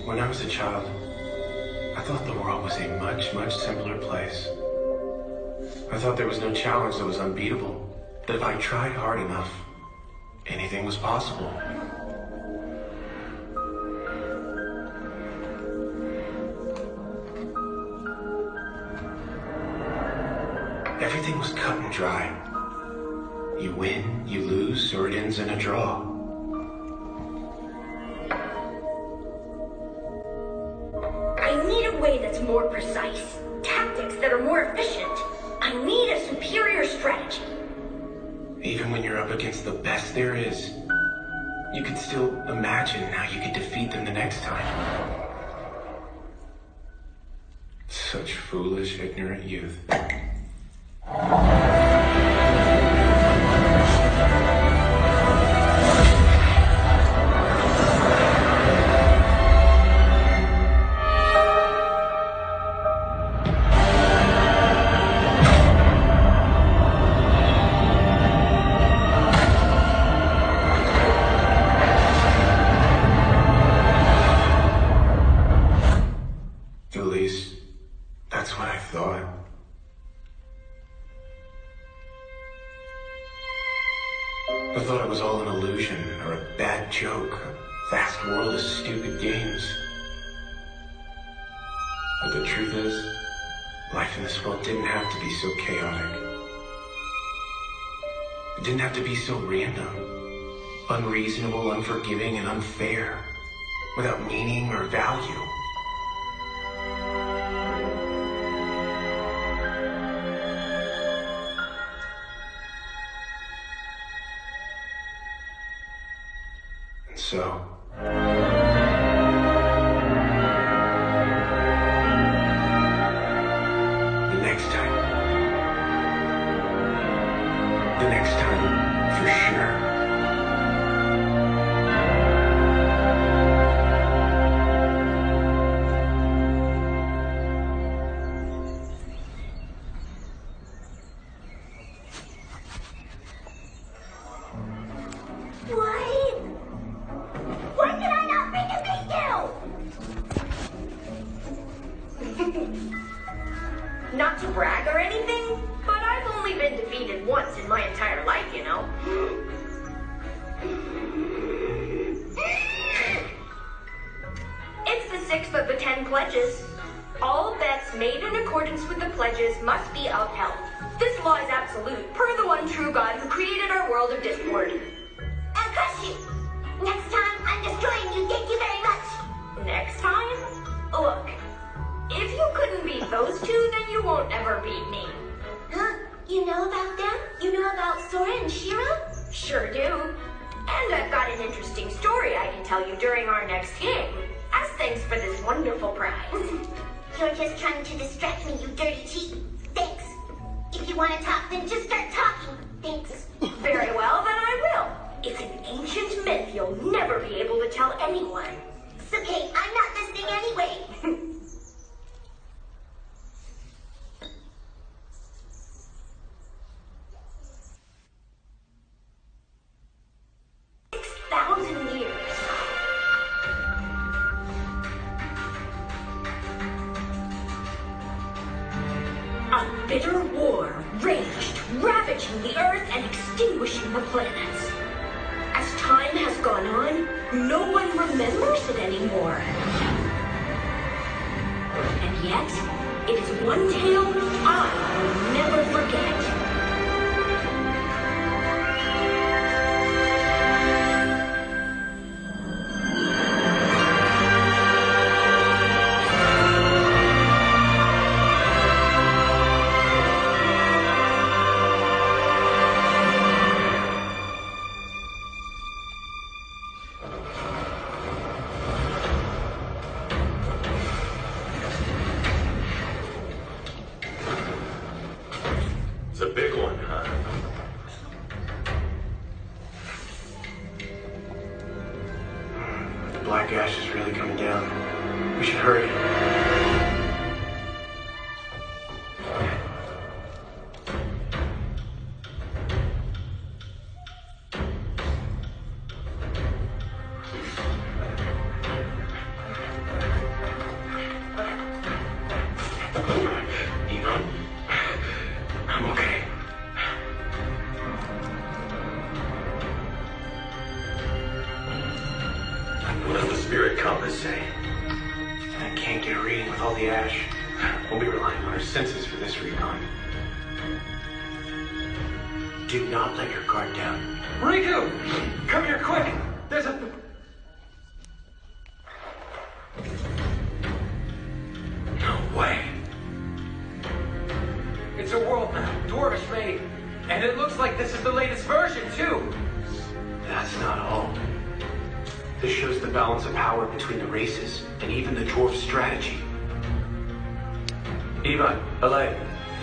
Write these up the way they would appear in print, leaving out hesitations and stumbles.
When I was a child, I thought the world was a much, much simpler place. I thought there was no challenge that was unbeatable, that if I tried hard enough, anything was possible. Everything was cut and dry. You win, you lose, or it ends in a draw. I need a way that's more precise, tactics that are more efficient. I need a superior strategy. Even when you're up against the best there is, you could still imagine how you could defeat them the next time. Such foolish, ignorant youth. At least, that's what I thought. I thought it was all an illusion or a bad joke, a vast world of stupid games. But the truth is, life in this world didn't have to be so chaotic. It didn't have to be so random, unreasonable, unforgiving, and unfair, without meaning or value. And so, the next time, for sure. Why did I not bring a video? Not to brag or anything, but I've only been defeated once in my entire life, you know. It's the 6th of the 10 pledges. All bets made in accordance with the pledges must be upheld. This law is absolute, per the one true God who created our world of discord. I'll crush you. Next time, I'm destroying you. Thank you very much. Next time? Look, if you couldn't beat those two, then you won't ever beat me. Huh? You know about them? You know about Sora and Shiro? Sure do. And I've got an interesting story I can tell you during our next game. As thanks for this wonderful prize. You're just trying to distract me, you dirty cheat. Thanks. If you want to talk, then just start talking. Thanks. Very well, then I will. It's an ancient myth you'll never be able to tell anyone. It's okay, I'm not listening anyway. 6,000 years. A bitter war raged, ravaging the earth and extinguishing the planets. As time has gone on, no one remembers it anymore. And yet, it is one tale I will never forget. black ash is really coming down. We should hurry. I'm okay. What does the spirit compass say? I can't get a reading with all the ash. We'll be relying on our senses for this recon. Do not let your guard down. Riku! Come here quick! There's a... No way. It's a world map, Dwarvish made. And it looks like this is the latest version, too. That's not all. This shows the balance of power between the races, and even the dwarf strategy. Ivan, Alay,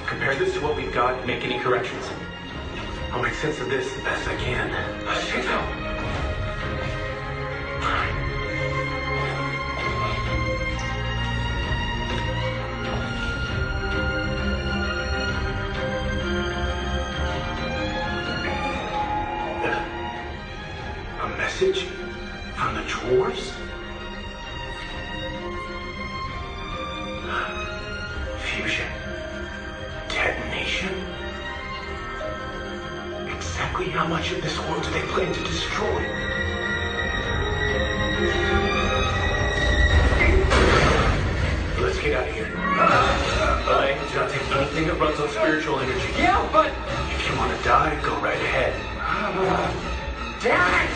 compare this to what we've got and make any corrections. I'll make sense of this the best I can. A message from the dwarves? Fusion. Detonation? Exactly how much of this world do they plan to destroy? Let's get out of here. Alay, do not take anything that runs on spiritual energy. Yeah, but... If you want to die, go right ahead. Damn it!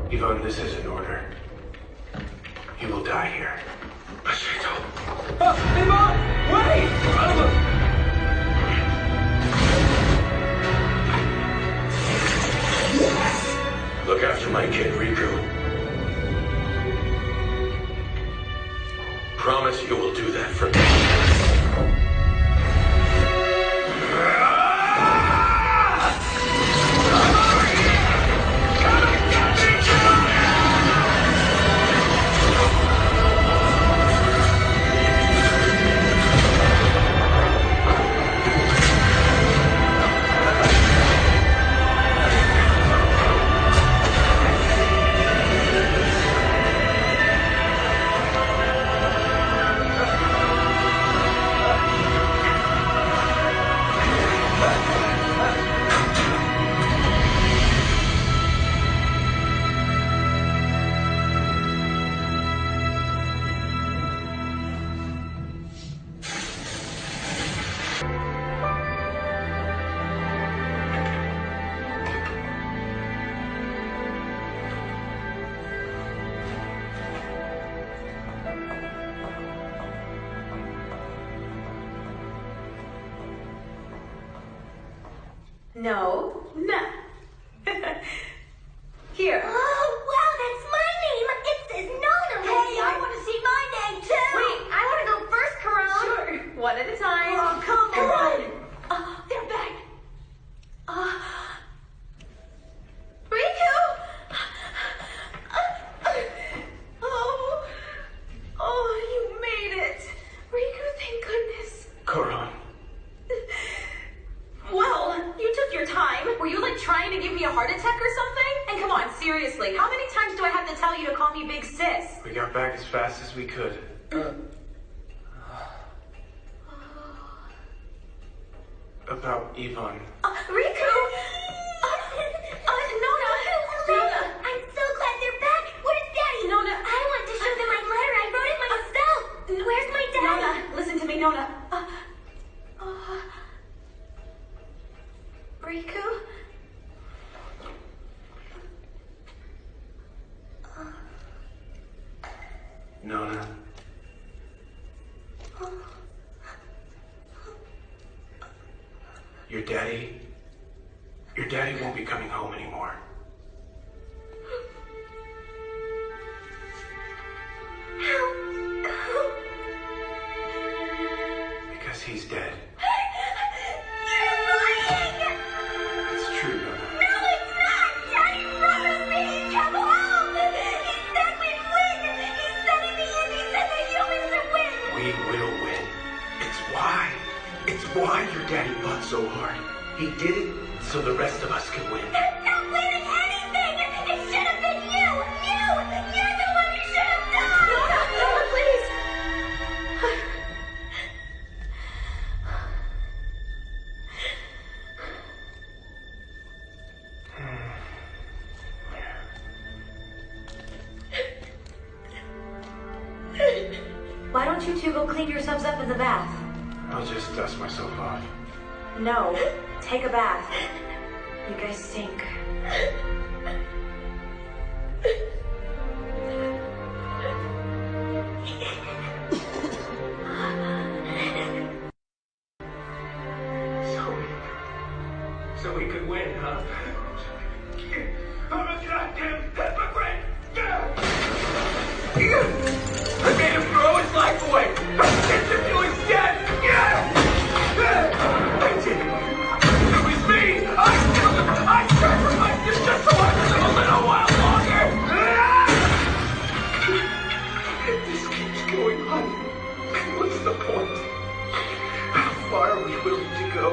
Ivan, this is an order. You will die here. Ivan! Wait! Look after my kid, Riku. Promise you will do that for me. No. No. Here. Oh, wow, that's my name. It says Nona. Hey, I want to see my name too. Wait, I want to go first, Karan. Sure. One at a time. Oh, come on. They're back. Riku. Oh, you made it. Riku, thank goodness. Koran. Well, you took your time. Were you like trying to give me a heart attack or something? And come on, seriously, how many times do I have to tell you to call me Big Sis? We got back as fast as we could. About Ivan. Riku! Nona! Nona! I'm so glad they're back. Where's Daddy? Nona! I want to show them my letter. I wrote it myself. Where's my Daddy? Nona, listen to me, Nona. Riku? Your daddy won't be coming home anymore. Because he's dead. You're lying! It's true, Nona. No, it's not! Daddy promised me he'd come home! He said we'd win! He said in the end, he said the humans would win! We will win. It's why your daddy fought so hard. He did it so the rest of us can win. That's not winning anything! It should have been you! You're the one who should have died! Nona, please! Why don't you two go clean yourselves up in the bath? I'll just dust myself off. No, take a bath. You guys stink. So we could win, huh? I'm a goddamn hypocrite! I made him throw his life away! I sent him to his death! I did it! It was me! I sacrificed him just so I could live a little while longer! If this keeps going on, what's the point? How far are we willing to go?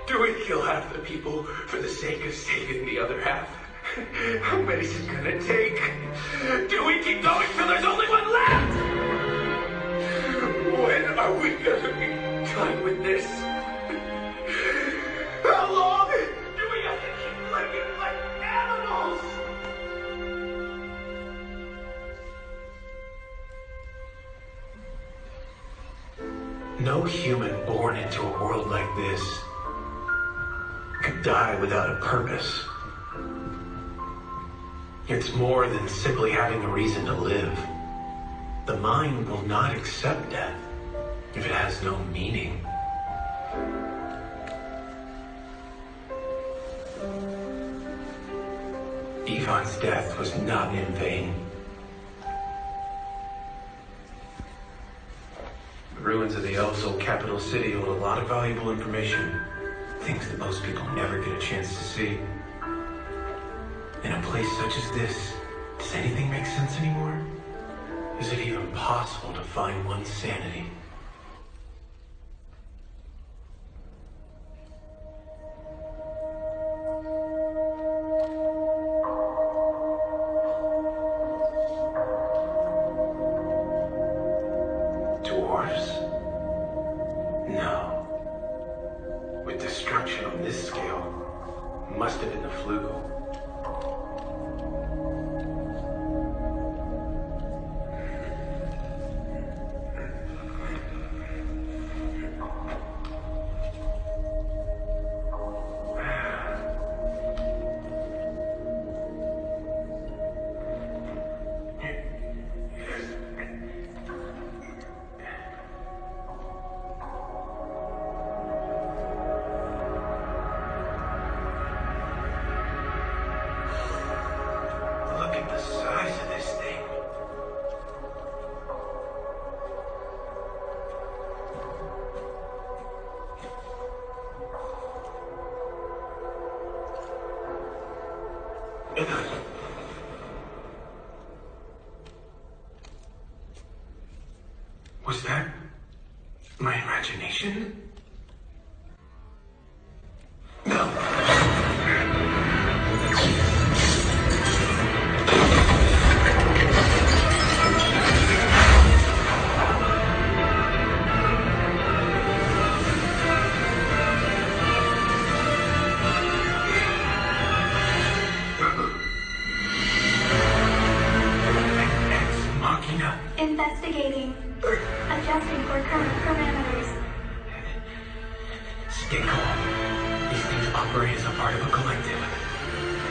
Do we kill half the people for the sake of saving the other half? How many is it gonna take? Do we keep going till there's only one left? When are we gonna be done with this? How long do we have to keep living like animals? No human born into a world like this could die without a purpose. It's more than simply having a reason to live. The mind will not accept death if it has no meaning. Ivan's death was not in vain. The ruins of the Elves' old capital city hold a lot of valuable information. Things that most people never get a chance to see. In a place such as this, does anything make sense anymore? Is it even possible to find one's sanity? Dwarves? No. With destruction on this scale, must have been the Flugel. Look at the size of this thing. Was that my imagination? No. Investigating. Adjusting for current parameters. Stay calm. These things operate as a part of a collective.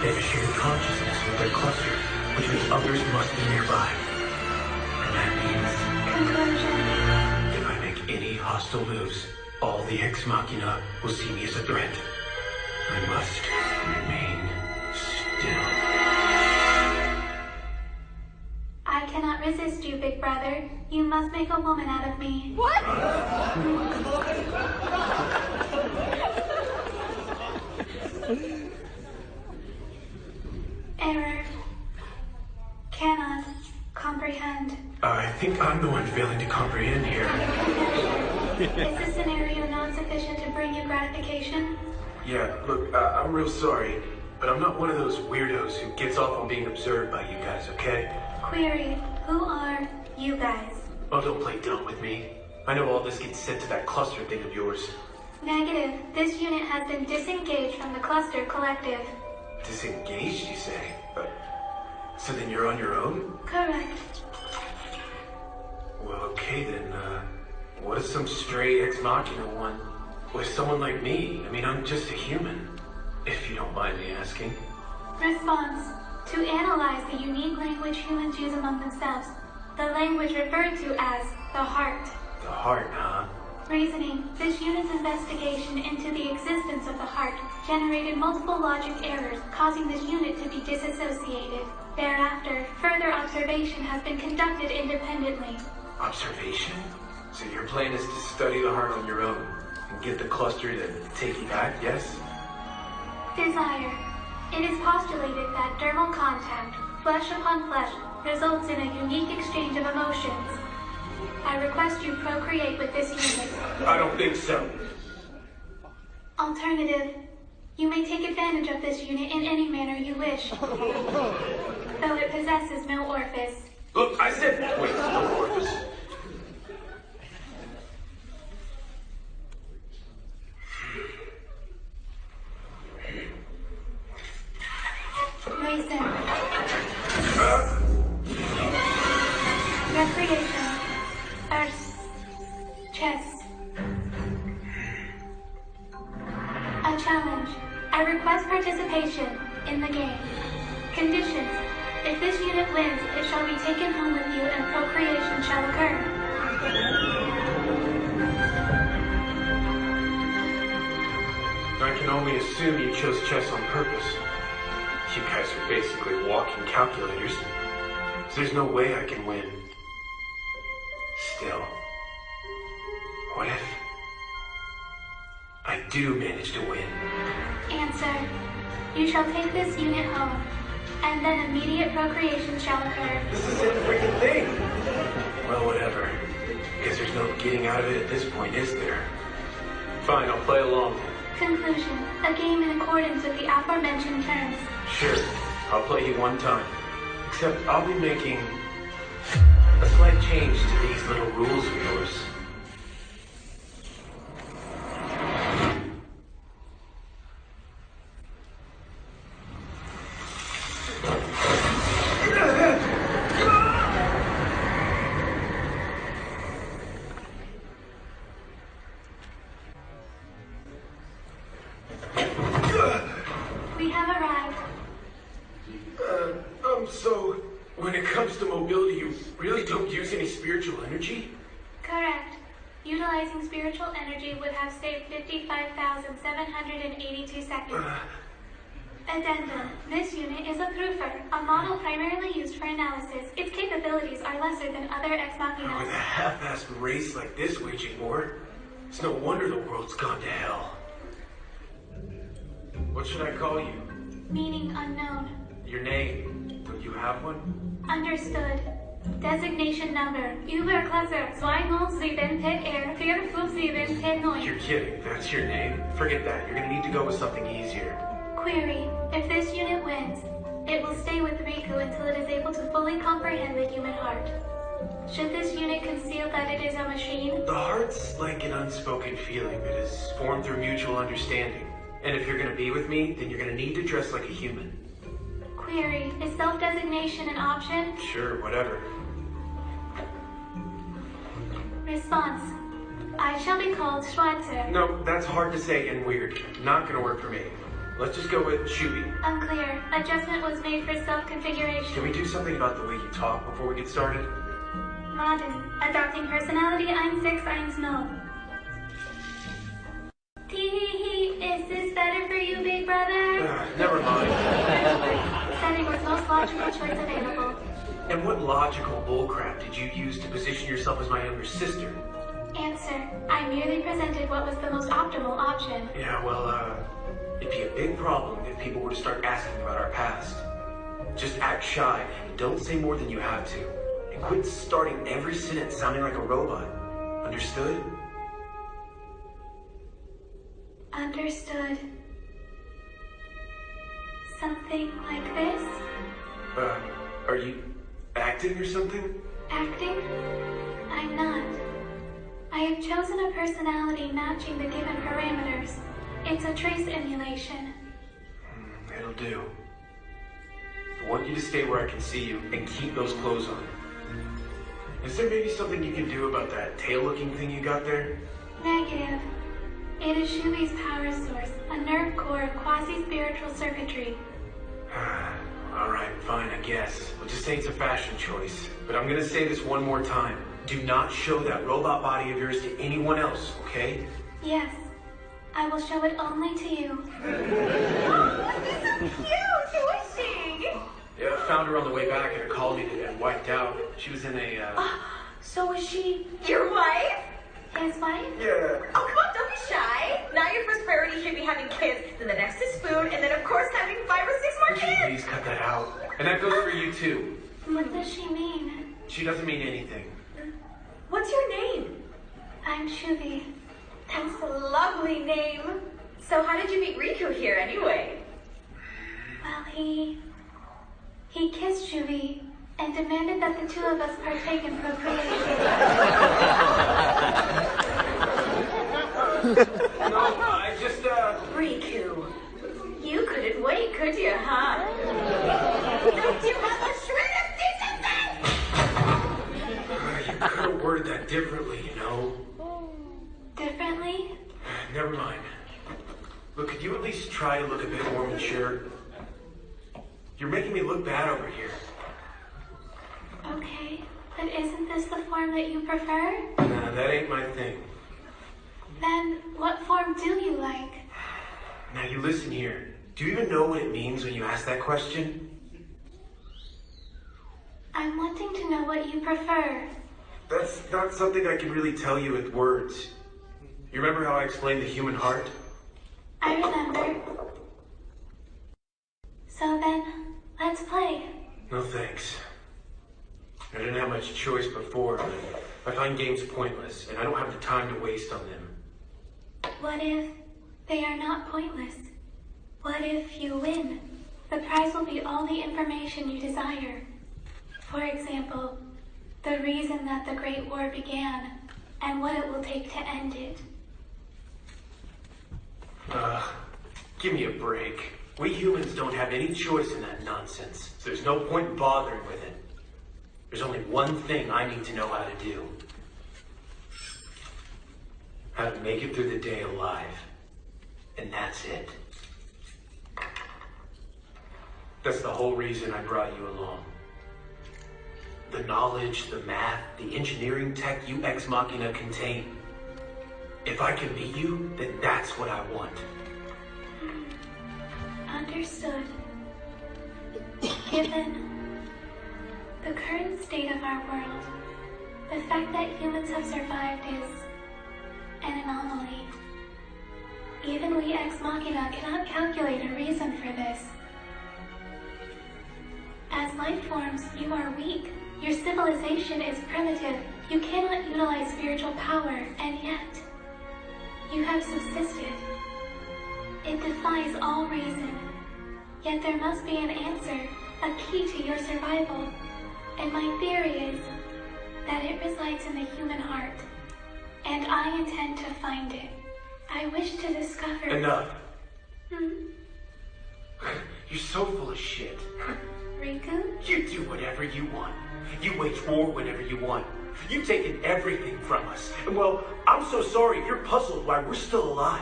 They have a shared consciousness with their cluster, which means others must be nearby. And that means Conclusion. if I make any hostile moves, all the Ex Machina will see me as a threat. I must remain still. I cannot resist you, big brother. You must make a woman out of me. What? Error. Cannot comprehend. I think I'm the one failing to comprehend here. Is this scenario not sufficient to bring you gratification? Yeah, look, I'm real sorry, but I'm not one of those weirdos who gets off on being observed by you guys, okay? Query, who are you guys? Oh, don't play dumb with me. I know all this gets sent to that cluster thing of yours. Negative. This unit has been disengaged from the cluster collective. Disengaged, you say? So then you're on your own? Correct. Well, okay then, what if some stray Ex Machina one with someone like me? I mean, I'm just a human, if you don't mind me asking. Response. To analyze the unique language humans use among themselves, the language referred to as the heart. The heart, huh? Reasoning. This unit's investigation into the existence of the heart generated multiple logic errors, causing this unit to be disassociated. Thereafter, further observation has been conducted independently. Observation? So your plan is to study the heart on your own and get the cluster to take you back, yes? Desire. It is postulated that dermal contact, flesh upon flesh, results in a unique exchange of emotions. I request you procreate with this unit. I don't think so. Alternative. You may take advantage of this unit in any manner you wish, though it possesses no orifice. Look, I said... Wait, no orifice. Reason. Recreation. Earth. Chest. A challenge. I request participation in the game. Conditions. If this unit wins, it shall be taken home with you and procreation shall occur. I can only assume you chose chess on purpose. You guys are basically walking calculators. So there's no way I can win. Still, what if I do manage to win? Answer. You shall take this unit home, and then immediate procreation shall occur. This is a freaking thing! Well, whatever. Guess there's no getting out of it at this point, is there? Fine, I'll play along. Conclusion. A game in accordance with the aforementioned terms. Sure, I'll play you one time. Except I'll be making a slight change to these little rules of yours. We have arrived. So, when it comes to mobility, you really don't use any spiritual energy? Correct. Utilizing spiritual energy would have saved 55,782 seconds. Addendum. This unit is a proofer, a model primarily used for analysis. Its capabilities are lesser than other Ex With a Machinas. half-assed race like this waging war, it's no wonder the world's gone to hell. What should I call you? Meaning unknown. Your name? Do you have one? Understood. Designation number. Überklasse 207P457P9. You're kidding. That's your name? Forget that. You're gonna need to go with something easier. Query. If this unit wins, it will stay with Riku until it is able to fully comprehend the human heart. Should this unit conceal that it is a machine? The heart's like an unspoken feeling that is formed through mutual understanding. And if you're gonna be with me, then you're gonna need to dress like a human. Query. Is self-designation an option? Sure, whatever. Response. I shall be called Schweitzer. No, that's hard to say and weird. Not gonna work for me. Let's just go with Shuby. Unclear. Adjustment was made for self-configuration. Can we do something about the way you talk before we get started? Modern. Adopting personality 160. Tee-hee-hee, is this better for you, big brother? Never mind. Setting was most logical choice available. And what logical bullcrap did you use to position yourself as my younger sister? Answer, I merely presented what was the most optimal option. Yeah, well, it'd be a big problem if people were to start asking about our past. Just act shy and don't say more than you have to. And quit starting every sentence sounding like a robot. Understood? Understood. Something like this? Are you acting or something? Acting? I'm not. I have chosen a personality matching the given parameters. It's a trace emulation. It'll do. I want you to stay where I can see you and keep those clothes on. Is there maybe something you can do about that tail-looking thing you got there? Negative. It is Shuvi's power source, a nerve core of quasi-spiritual circuitry. Alright, fine, I guess. We'll just say it's a fashion choice. But I'm gonna say this one more time. Do not show that robot body of yours to anyone else, okay? Yes. I will show it only to you. So cute! Who is she? Yeah, I found her on the way back at a colony that had wiped out. She was in a, So is she your wife? His wife? Yeah. Oh, come on, don't be shy. Now your first priority should be having kids, then the next is food, and then of course having 5 or 6 more Would you kids. please cut that out? And that goes for you too. What does she mean? She doesn't mean anything. What's your name? I'm Shuvi. That's a lovely name. So how did you meet Riku here anyway? Well, he kissed Shuvi and demanded that the two of us partake in procreation. No, I just, Riku, you couldn't wait, could you, huh? Don't you have a shred of decency? you could have worded that differently, you know? Differently? Never mind. Look, could you at least try to look a bit more mature? You're making me look bad over here. Okay, but isn't this the form that you prefer? Nah, that ain't my thing. Then what form do you like? Now you listen here. Do you even know what it means when you ask that question? I'm wanting to know what you prefer. That's not something I can really tell you with words. You remember how I explained the human heart? I remember. So then, let's play. No thanks. I didn't have much choice before, but I find games pointless, and I don't have the time to waste on them. What if they are not pointless? What if you win? The prize will be all the information you desire. For example, the reason that the Great War began, and what it will take to end it. Give me a break. We humans don't have any choice in that nonsense, so there's no point in bothering with it. There's only one thing I need to know how to do. How to make it through the day alive. And that's it. That's the whole reason I brought you along. The knowledge, the math, the engineering tech you ex machina contain. If I can beat you, then that's what I want. Understood. Given the current state of our world, the fact that humans have survived is an anomaly. Even we ex machina cannot calculate a reason for this. As life forms, you are weak. Your civilization is primitive. You cannot utilize spiritual power, and yet you have subsisted. It defies all reason. Yet there must be an answer, a key to your survival. And my theory is that it resides in the human heart. And I intend to find it. I wish to discover... Enough. You're so full of shit. Riku? You do whatever you want. You wage war whenever you want. You've taken everything from us. And well, I'm so sorry if you're puzzled why we're still alive.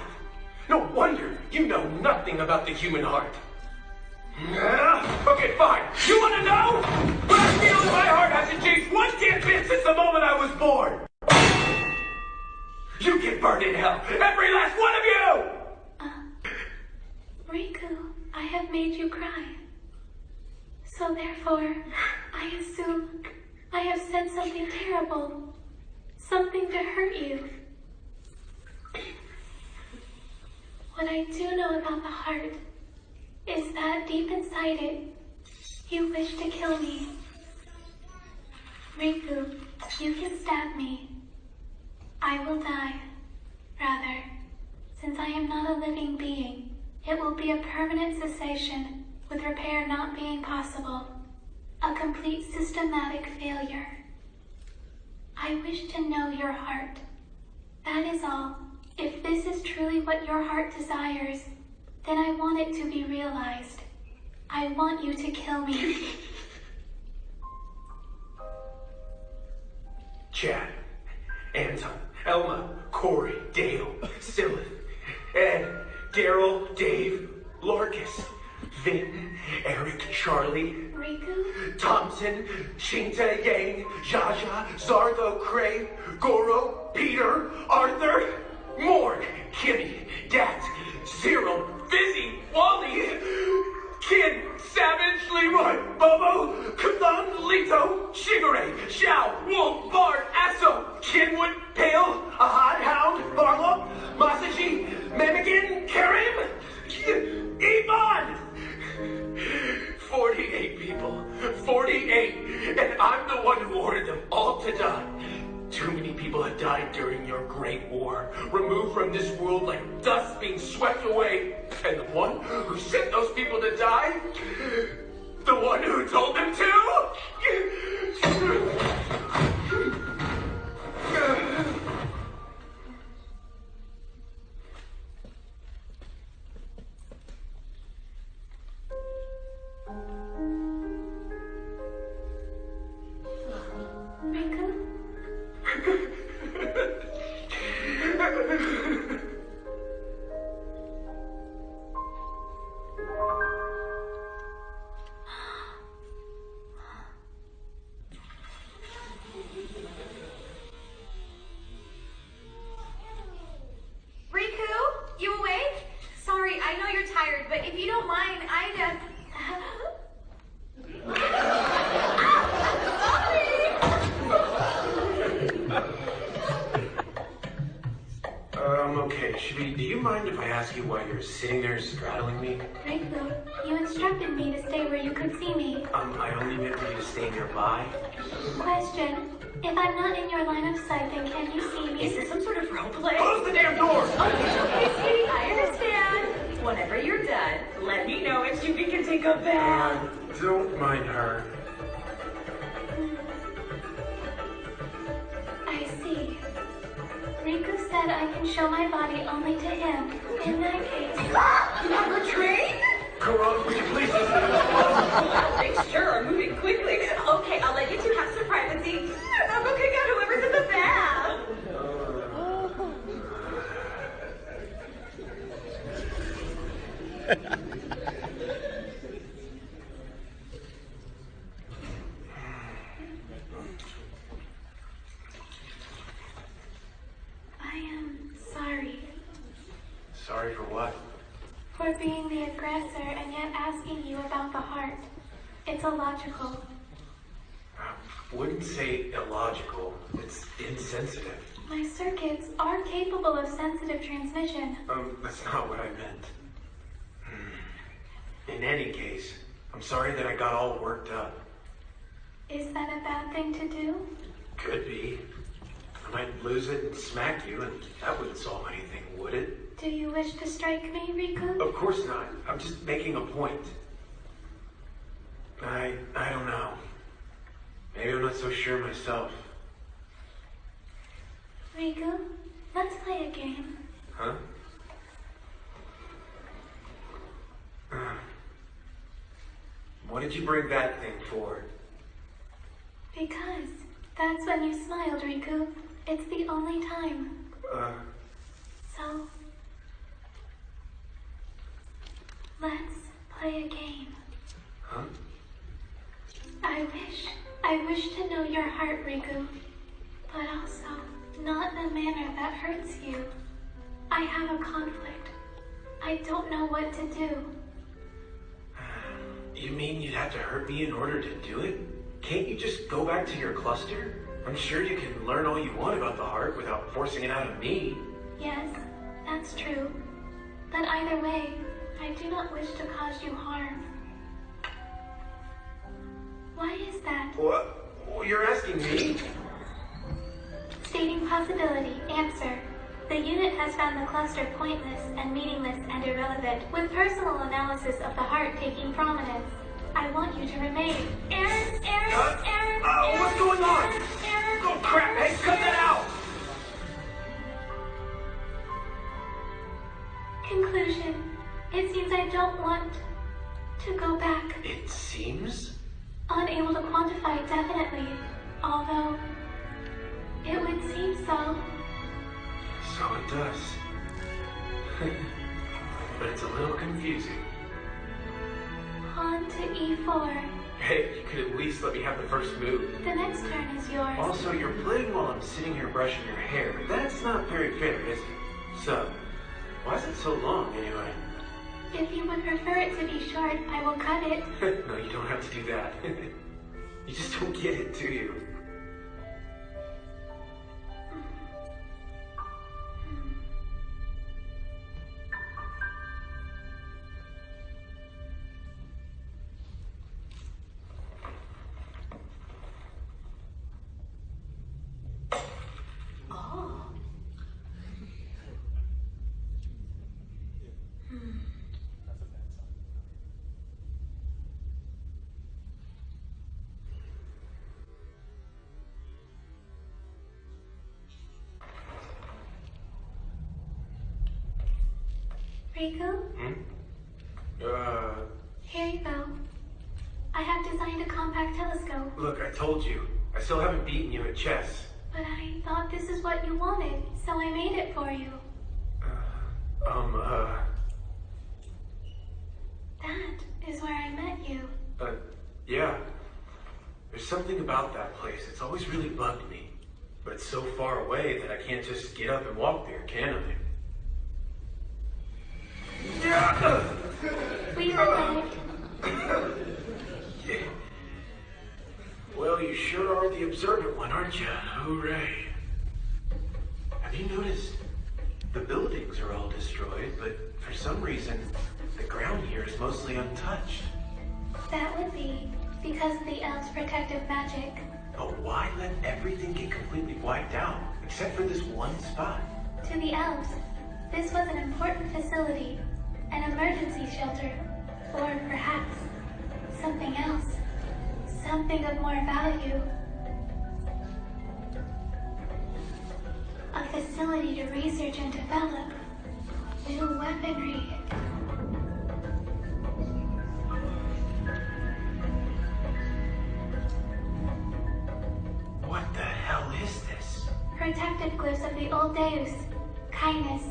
No wonder you know nothing about the human heart. Okay, fine. You want to know? What I feel in my heart hasn't changed one damn bit since the moment I was born. You You get burned in hell, every last one of you! Riku, I have made you cry. So therefore, I assume I have said something terrible. Something to hurt you. What I do know about the heart is that deep inside it, you wish to kill me. Riku, you can stab me. I will die. Rather, since I am not a living being, it will be a permanent cessation, with repair not being possible. A complete systematic failure. I wish to know your heart. That is all. If this is truly what your heart desires, then I want it to be realized. I want you to kill me. Chad, Anton, Elma, Corey, Dale, Sylith, Ed, Daryl, Dave, Larkus, Vin, Eric, Charlie, Riku? Thompson, Shinta, Yang, Jaja, Zartho, Cray, Goro, Peter, Arthur, Morg, Kimmy, Dat, Zero, Fizzy, Wally, Kin, Savage, Leroy, Bobo, Kazan, Lito, Shigure, Xiao, Wolf, Bard, Asso, Kinwood, Pale, Ahad, Hound, Barlow, Masashi, Memikin, Karim, Ivan! 48 people. 48. And I'm the one who ordered them all to die. Too many people had died during your great war, removed from this world like dust being swept away. And the one who sent those people to die, the one who told them to? Riku? You awake? Sorry, I know you're tired, but if you don't mind, I'd, Okay, Shibi, do you mind if I ask you why you're sitting there straddling me? Riku, you instructed me to stay where you could see me. I only meant for you to stay nearby. Question. If I'm not in your line of sight, then can you see me? Is this some sort of role play? Close the damn door! Okay, sweetie, I understand. Whenever you're done, let me know and Shibi can take a bath. Don't mind her. I see. Riku said I can show my body only to him. In that case... You have retrained? Corona, would you please listen to Wow, things sure are moving quickly. Okay, I'll let you two have some privacy. I'm gonna kick out whoever's in the bath. I am sorry Sorry for what? for being the aggressor and yet asking you about the heart. It's illogical. I wouldn't say illogical. It's insensitive. My circuits are capable of sensitive transmission. That's not what I meant. In any case, I'm sorry that I got all worked up. Is that a bad thing to do? Could be. I might lose it and smack you, and that wouldn't solve anything, would it? Do you wish to strike me, Riku? Of course not. I'm just making a point. I don't know. Maybe I'm not so sure myself. Riku, let's play a game. Huh? What did you bring that thing for? Because that's when you smiled, Riku. It's the only time. So, let's play a game. Huh? I wish to know your heart, Riku. But also, Not in a manner that hurts you. I have a conflict. I don't know what to do. You mean you'd have to hurt me in order to do it? Can't you just go back to your cluster? I'm sure you can learn all you want about the heart without forcing it out of me. Yes, that's true. But either way, I do not wish to cause you harm. Why is that? What? Oh, you're asking me? Stating possibility. Answer. The unit has found the cluster pointless and meaningless and irrelevant, with personal analysis of the heart taking prominence. I want you to remain. Aaron! What's going on? Oh crap, hey, cut that out! Conclusion. It seems I don't want to go back. It seems? Unable to quantify it definitely, although it would seem so. So it does. But it's a little confusing. On to E4. Hey, you could at least let me have the first move. The next turn is yours. Also, you're playing while I'm sitting here brushing your hair. That's not very fair, is it? So, why is it so long, anyway? If you would prefer it to be short, I will cut it. No, you don't have to do that. You just don't get it, do you? Riku? Here you go. I have designed a compact telescope. Look, I told you. I still haven't beaten you at chess. But I thought this is what you wanted, so I made it for you. That is where I met you. Yeah. There's something about that place. It's always really bugged me. But it's so far away that I can't just get up and walk there, can I? We arrived. Yeah. Well, you sure are the observant one, aren't you? Hooray. Have you noticed? The buildings are all destroyed, but for some reason, the ground here is mostly untouched. That would be because of the elves' protective magic. But why let everything get completely wiped out, except for this one spot? To the elves, this was an important facility, an emergency shelter, or perhaps something else, something of more value. A facility to research and develop new weaponry. What the hell is this? Protective glyphs of the old Deus, kindness.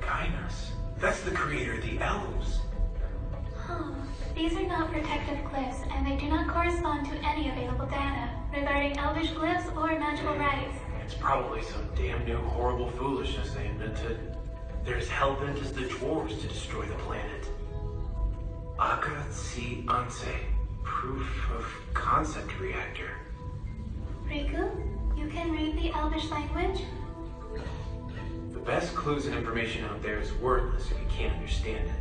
Kynos. That's the creator of the elves. These are not protective glyphs, and they do not correspond to any available data regarding elvish glyphs or magical rites. It's probably some damn new horrible foolishness they invented. They're as hell-bent as the dwarves to destroy the planet. Aka Si Anse. Proof of concept reactor. Riku, you can read the elvish language? The best clues and information out there is worthless if you can't understand it.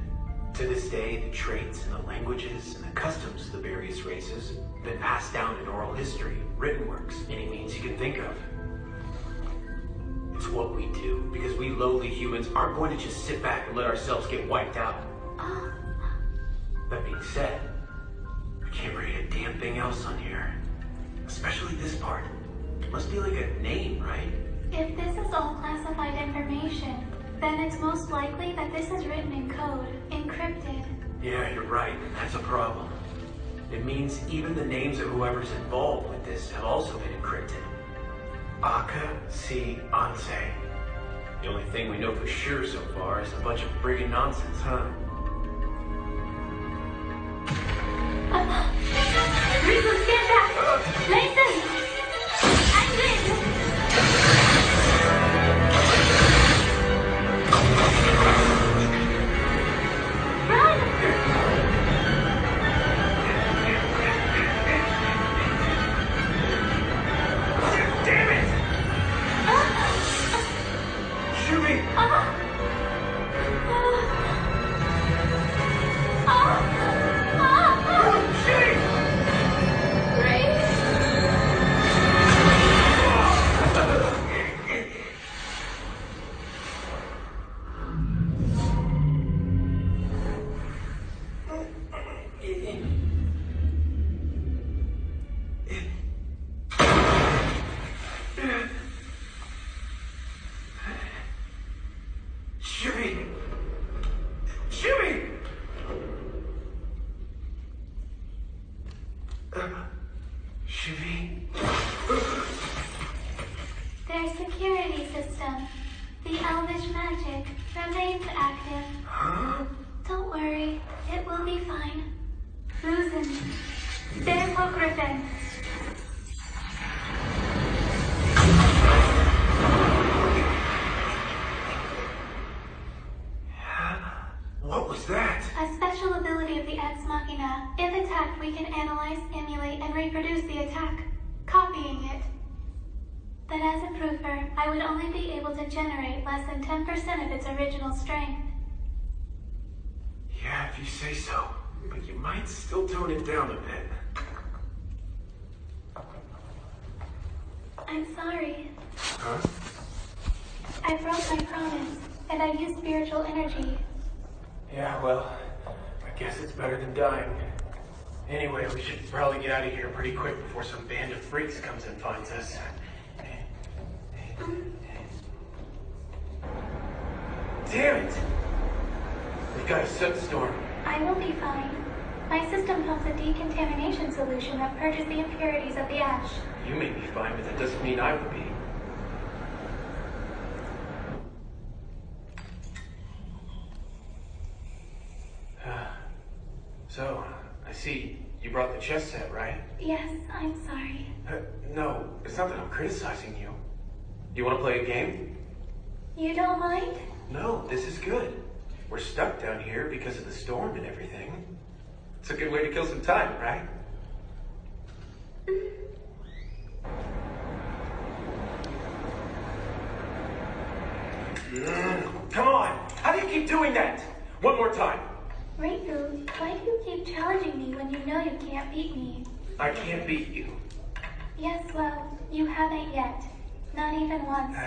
To this day, the traits and the languages and the customs of the various races have been passed down in oral history, written works, any means you can think of. It's what we do, because we lowly humans aren't going to just sit back and let ourselves get wiped out. That being said, I can't read a damn thing else on here. Especially this part. It must be like a name, right? If this is all classified information, then it's most likely that this is written in code, encrypted. Yeah, you're right. That's a problem. It means even the names of whoever's involved with this have also been encrypted. Aka Si Anse. The only thing we know for sure so far is a bunch of friggin' nonsense, huh? Riku, stand back! Listen! I'm good! Their security system, the elvish magic, remains active. Huh? Don't worry, it will be fine. Loosen. Der Griffin. What was that? A special ability of the Ex Machina. If attacked, we can analyze, emulate, and reproduce the attack, copying it. But as a proofer, I would only be able to generate less than 10% of its original strength. Yeah, if you say so. But you might still tone it down a bit. I'm sorry. Huh? I broke my promise, and I used spiritual energy. Yeah, well, I guess it's better than dying. Anyway, we should probably get out of here pretty quick before some band of freaks comes and finds us. Damn it! We got a soot storm. I will be fine. My system pumps a decontamination solution that purges the impurities of the ash. You may be fine, but that doesn't mean I would be. So, I see you brought the chess set, right? Yes, I'm sorry. No, it's not that I'm criticizing you. You want to play a game? You don't mind? No, this is good. We're stuck down here because of the storm and everything. It's a good way to kill some time, right? Come on! How do you keep doing that? One more time. Riku, why do you keep challenging me when you know you can't beat me? I can't beat you. Yes, well, you haven't yet. Not even once.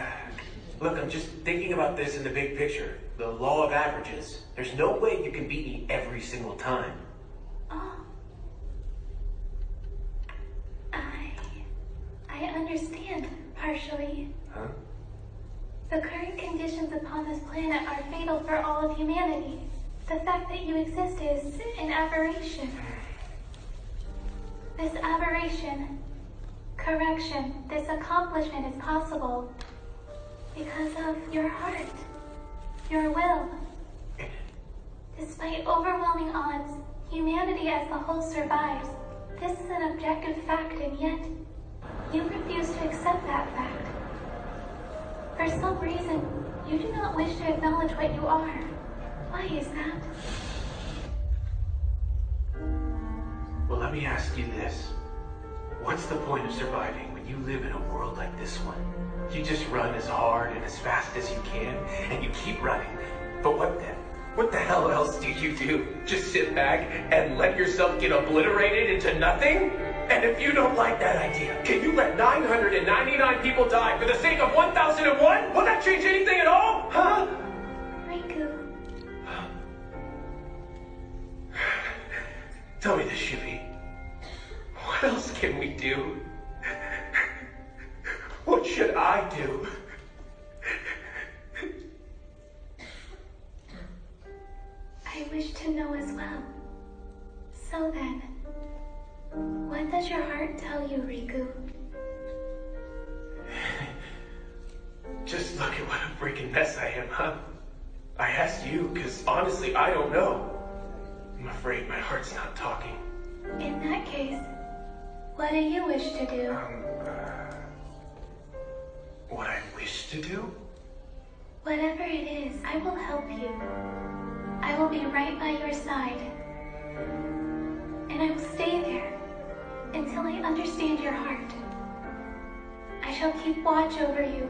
Look, I'm just thinking about this in the big picture. The law of averages. There's no way you can beat me every single time. Oh. I understand, partially. Huh? The current conditions upon this planet are fatal for all of humanity. The fact that you exist is an aberration. This aberration, correction, this accomplishment is possible because of your heart, your will. Despite overwhelming odds, humanity as a whole survives. This is an objective fact, and yet you refuse to accept that fact. For some reason, you do not wish to acknowledge what you are. Why is that? Well, let me ask you this. What's the point of surviving when you live in a world like this one? You just run as hard and as fast as you can, and you keep running. But what then? What the hell else do you do? Just sit back and let yourself get obliterated into nothing? And if you don't like that idea, can you let 999 people die for the sake of 1001? Will that change anything at all? Huh? Riku. Tell me this, Shubi. What else can we do? What should I do? I wish to know as well. So then, what does your heart tell you, Riku? Just look at what a freaking mess I am, huh? I asked you because honestly, I don't know. I'm afraid my heart's not talking. In that case, what do you wish to do? What I wish to do? Whatever it is, I will help you. I will be right by your side. And I will stay there until I understand your heart. I shall keep watch over you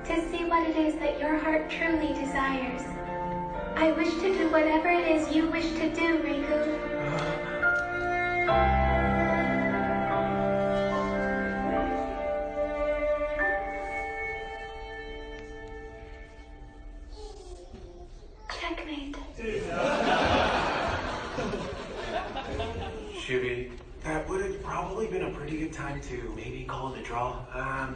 to see what it is that your heart truly desires. I wish to do whatever it is you wish to do, Riku. Checkmate. Shubi, that would have probably been a pretty good time to maybe call it a draw.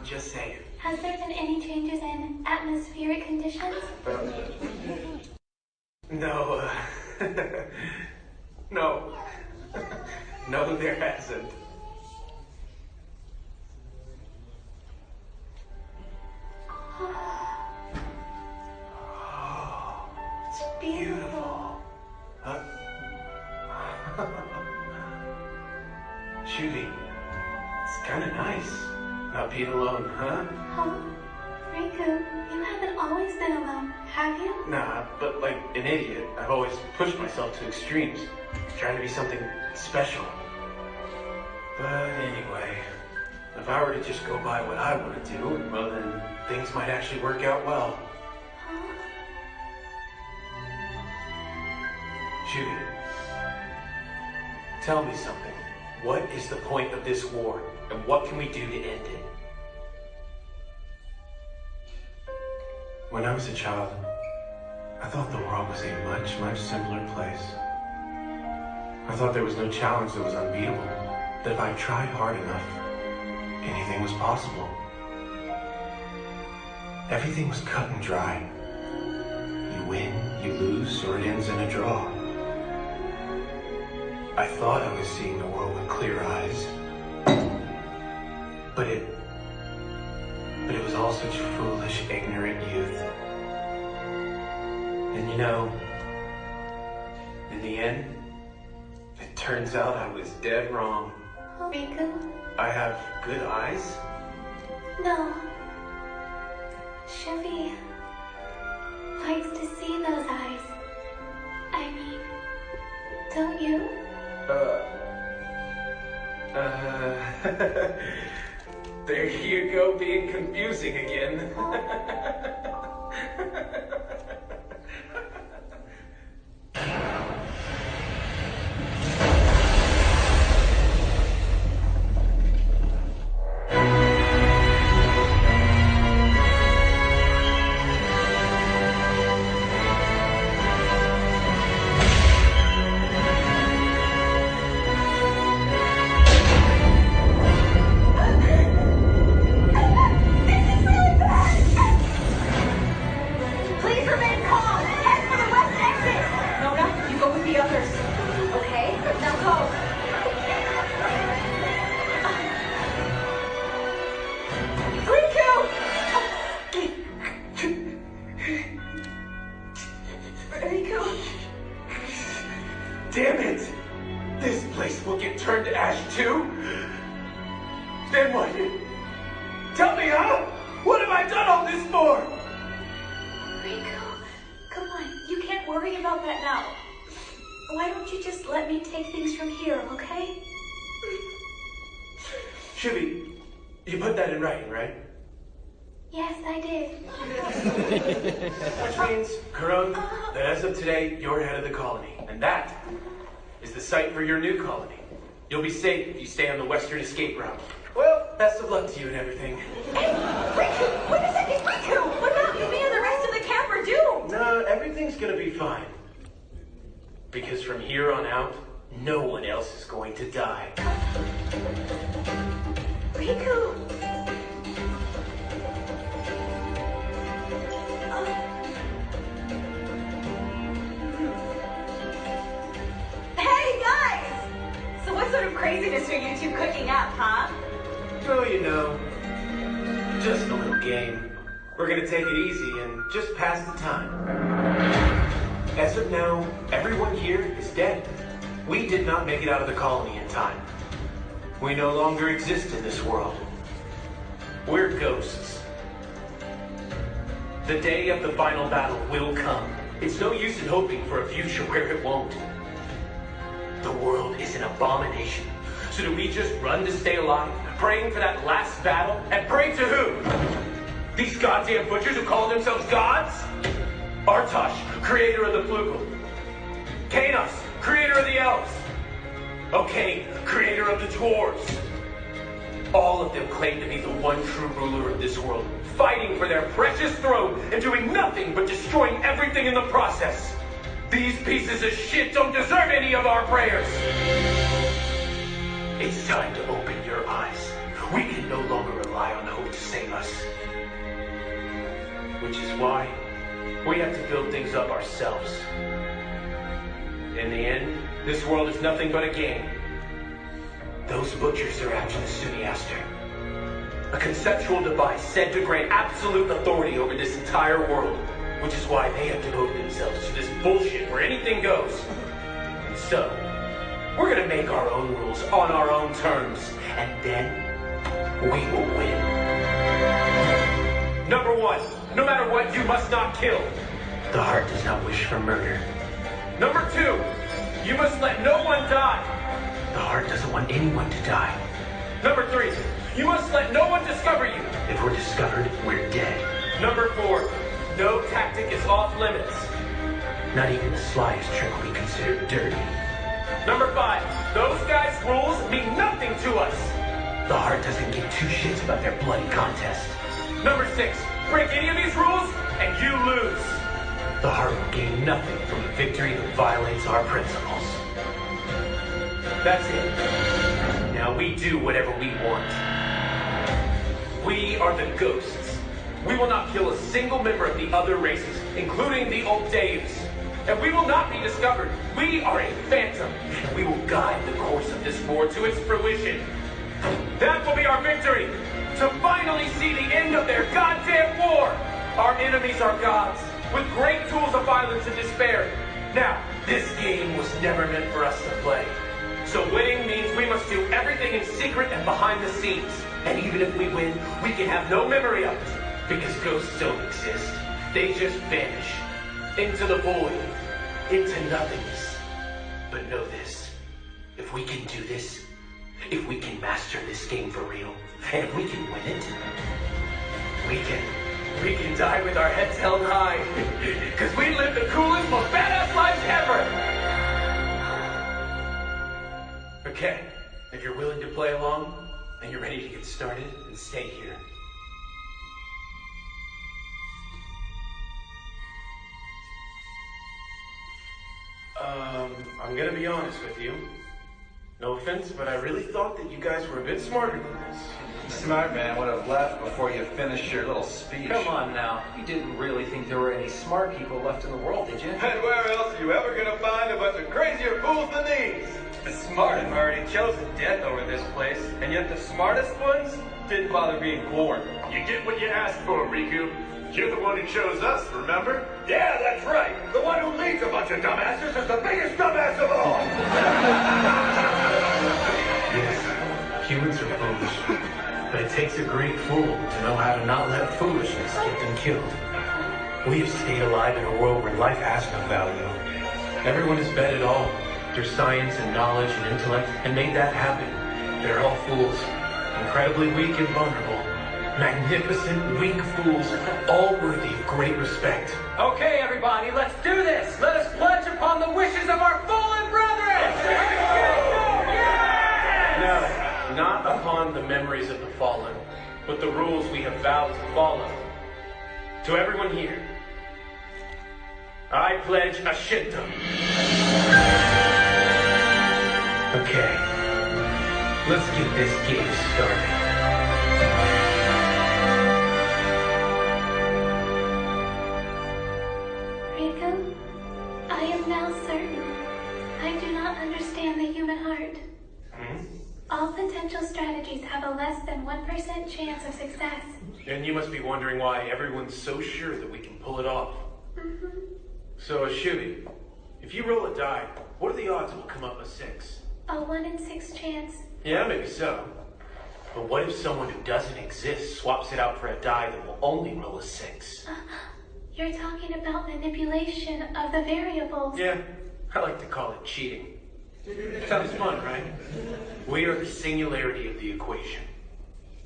Just saying. Has there been any changes in atmospheric conditions? No, no. No, there hasn't. Oh, it's beautiful. Huh? Shubi, it's kind of nice not being alone, huh? Huh? Riku, you haven't always been alone, have you? Nah, but like an idiot, I've always pushed myself to extremes, trying to be something special. But anyway, if I were to just go by what I want to do, well then things might actually work out well. Huh? Shubi, tell me something. What is the point of this war, and what can we do to end it? When I was a child, I thought the world was a much, much simpler place. I thought there was no challenge that was unbeatable, that if I tried hard enough, anything was possible. Everything was cut and dry. You win, you lose, or it ends in a draw. I thought I was seeing the world with clear eyes, but it was all such foolish, ignorant youth. And you know, in the end, it turns out I was dead wrong. Riku? I have good eyes? No. Shubi likes to see those eyes. I mean, don't you? There you go, being confusing again. Damn it! This place will get turned to ash too? Then what? Tell me, huh? What have I done all this for? Riku, come on. You can't worry about that now. Why don't you just let me take things from here, okay? Shubi, you put that in writing, right? Yes, I did. Which means, Karone, that as of today, you're head of the colony. And that is the site for your new colony. You'll be safe if you stay on the western escape route. Well, best of luck to you and everything. Hey, Riku! Wait a second, Riku! What about you? Me and the rest of the camp are doomed! No, everything's gonna be fine. Because from here on out, no one else is going to die. Riku! Hey, guys! So what sort of craziness are you two cooking up, huh? Oh, you know, just a little game. We're gonna take it easy and just pass the time. As of now, everyone here is dead. We did not make it out of the colony in time. We no longer exist in this world. We're ghosts. The day of the final battle will come. It's no use in hoping for a future where it won't. The world is an abomination. So do we just run to stay alive, praying for that last battle? And pray to who? These goddamn butchers who call themselves gods? Artosh, creator of the Flugel. Kanos, creator of the elves. Okay, creator of the dwarves. All of them claim to be the one true ruler of this world, fighting for their precious throne and doing nothing but destroying everything in the process. These pieces of shit don't deserve any of our prayers. It's time to open your eyes. We can no longer rely on hope to save us. Which is why we have to build things up ourselves. In the end, this world is nothing but a game. Those butchers are after the Suniaster. A conceptual device said to grant absolute authority over this entire world. Which is why they have devoted themselves to this bullshit where anything goes. So, we're gonna make our own rules on our own terms. And then, we will win. Number 1, no matter what, you must not kill. The heart does not wish for murder. Number 2, you must let no one die. The heart doesn't want anyone to die. Number 3, you must let no one discover you. If we're discovered, we're dead. Number 4, no tactic is off limits. Not even the slyest trick will be considered dirty. Number 5, those guys' rules mean nothing to us. The heart doesn't give two shits about their bloody contest. Number 6, break any of these rules and you lose. The heart will gain nothing from a victory that violates our principles. That's it. Now we do whatever we want. We are the ghosts. We will not kill a single member of the other races, including the Oldeus. And we will not be discovered. We are a phantom, and we will guide the course of this war to its fruition. That will be our victory, to finally see the end of their goddamn war. Our enemies are gods, with great tools of violence and despair. Now, this game was never meant for us to play. So winning means we must do everything in secret and behind the scenes. And even if we win, we can have no memory of it. Because ghosts don't exist. They just vanish. Into the void. Into nothingness. But know this. If we can do this, if we can master this game for real, and if we can win it, we can die with our heads held high. Because we live the coolest, most badass lives ever! Okay, if you're willing to play along, and you're ready to get started, then stay here. I'm gonna be honest with you. No offense, but I really thought that you guys were a bit smarter than this. Smart man would have left before you finished your little speech. Come on now. You didn't really think there were any smart people left in the world, did you? And where else are you ever gonna find a bunch of crazier fools than these? The smart have already chosen death over this place, and yet the smartest ones didn't bother being born. You get what you asked for, Riku. You're the one who chose us, remember? Yeah, that's right. The one who leads a bunch of dumbasses is the biggest dumbass of all. Yes, humans are foolish. But it takes a great fool to know how to not let foolishness get them killed. We have stayed alive in a world where life has no value. Everyone is bet it all, through science and knowledge and intellect, and made that happen. They're all fools, incredibly weak and vulnerable. Magnificent, weak fools, all worthy of great respect. Okay, everybody, let's do this. Let us pledge upon the wishes of our fallen brethren. No, not upon the memories of the fallen, but the rules we have vowed to follow. To everyone here, I pledge a Shinto. Okay, let's get this game started. Riku, I am now certain. I do not understand the human heart. All potential strategies have a less than 1% chance of success. And you must be wondering why everyone's so sure that we can pull it off. So, Shubi, if you roll a die, what are the odds it will come up a 6? A 1 in 6 chance. Yeah, maybe so. But what if someone who doesn't exist swaps it out for a die that will only roll a 6? You're talking about manipulation of the variables. Yeah, I like to call it cheating. Sounds fun, right? We are the singularity of the equation.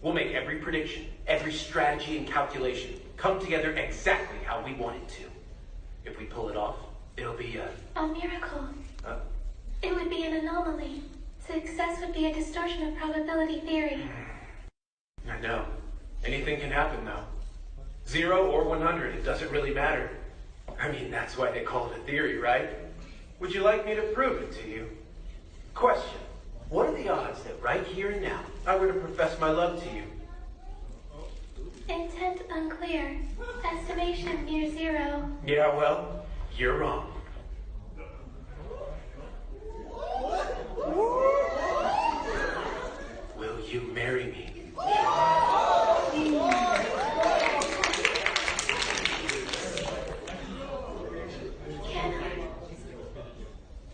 We'll make every prediction, every strategy and calculation come together exactly how we want it to. If we pull it off, it'll be a miracle. It would be an anomaly. Success would be a distortion of probability theory. I know. Anything can happen, though. 0 or 100, it doesn't really matter. I mean, that's why they call it a theory, right? Would you like me to prove it to you? Question. What are the odds that right here and now, I were to profess my love to you? Intent unclear. Estimation near 0. Yeah, well, you're wrong. Will you marry me? Cannot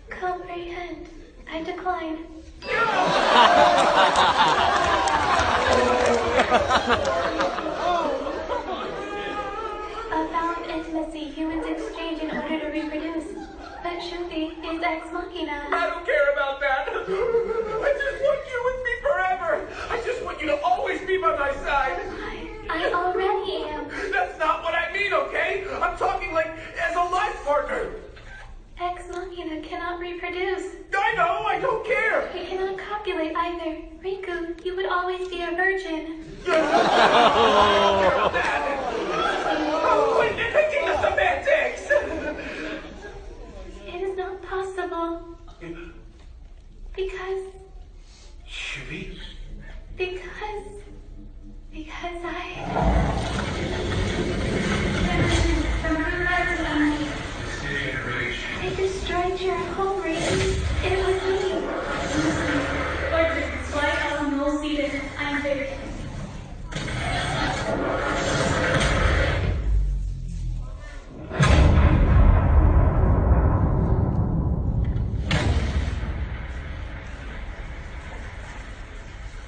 comprehend. I decline. A vow of intimacy humans exchange in order to reproduce. But Shubi is ex machina. I don't care about that. I just want you with me forever. I just want you to always be by my side. I already am. That's not what I mean, okay? I'm talking like as a life partner. Ex machina cannot reproduce. I know, I don't care. It cannot copulate either. Riku, you would always be a virgin. Quit nitpicking the semantics. It is not possible. Because... Shubi? Because I destroyed your home, Riku. It was me. Origin, slight elemental seated. I'm very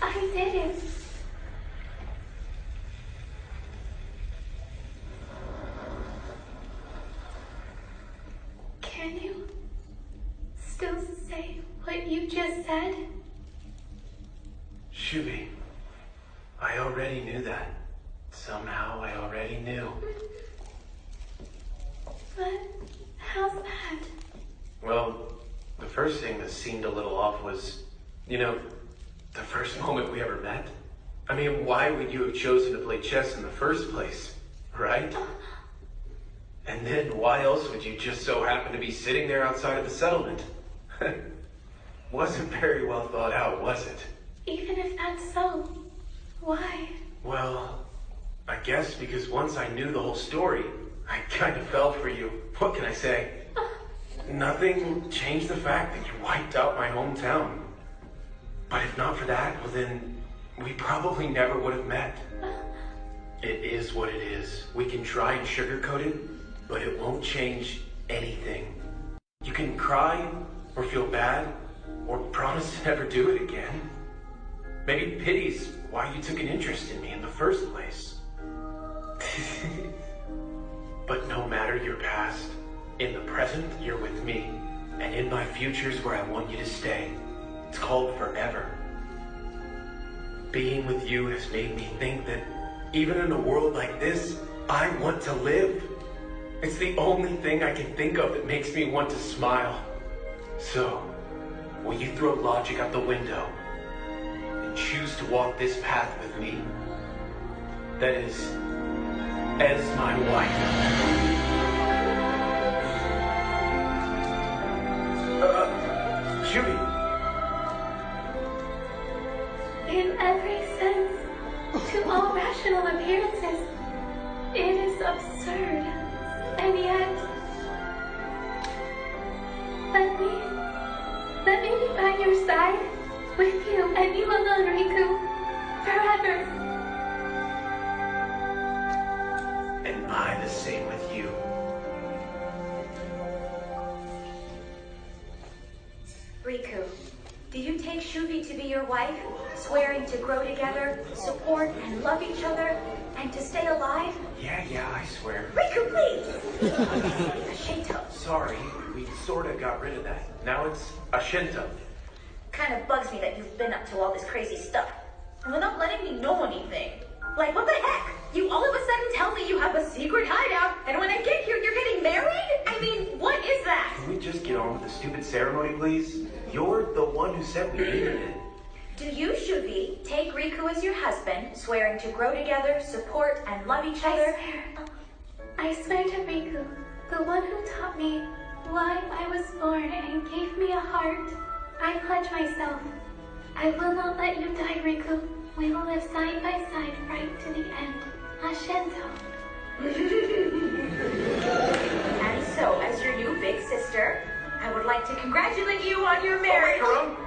I did it. Can you still say what you just said? Shubi, I already knew that. Somehow I already knew. But how's that? Well, the first thing that seemed a little off was, the first moment we ever met. I mean, why would you have chosen to play chess in the first place, right? And then why else would you just so happen to be sitting there outside of the settlement? Wasn't very well thought out, was it? Even if that's so, why? Well, I guess because once I knew the whole story, I kind of fell for you. What can I say? Nothing changed the fact that you wiped out my hometown. But if not for that, well then, we probably never would have met. It is what it is. We can try and sugarcoat it, but it won't change anything. You can cry, or feel bad, or promise to never do it again. Maybe pity's why you took an interest in me in the first place. But no matter your past, in the present, you're with me. And in my future's where I want you to stay. It's called forever. Being with you has made me think that even in a world like this, I want to live. It's the only thing I can think of that makes me want to smile. So, will you throw logic out the window and choose to walk this path with me? That is, as my wife. Judy. In every sense, to all rational appearances, it is absurd. And yet, let me be by your side, with you and you alone, Riku, forever. And I the same with you. Riku, Do you take Shuvi to be your wife, swearing to grow together, support and love each other, and to stay alive? Yeah, I swear. Riku, please! A Shinto. Sorry, we sorta got rid of that. Now it's a Shinto. Kind of bugs me that you've been up to all this crazy stuff. And without letting me know anything. Like, what the heck? You all of a sudden tell me you have a secret hideout, and when I get here, you're getting married? I mean, what is that? Can we just get on with the stupid ceremony, please? You're the one who said we needed it. Do you, Shuvi, take Riku as your husband, swearing to grow together, support, and love each other? I swear to Riku, the one who taught me why I was born and gave me a heart. I pledge myself. I will not let you die, Riku. We will live side by side right to the end. Ashento. And so, as your new big sister, I would like to congratulate you on your marriage. Oh,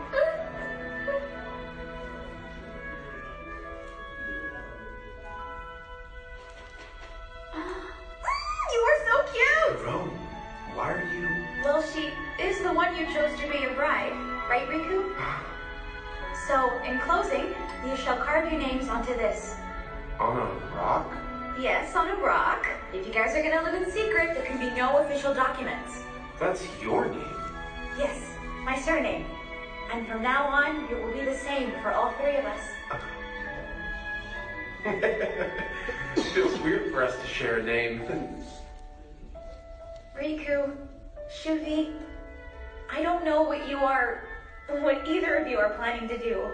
You are so cute! Jerome, why are you... Well, she is the one you chose to be your bride, right, Riku? So, in closing, you shall carve your names onto this. On a rock? Yes, on a rock. If you guys are gonna live in secret, there can be no official documents. That's your name. Yes, my surname. And from now on, it will be the same for all three of us. It feels weird for us to share a name. Riku, Shuvi, I don't know what either of you are planning to do.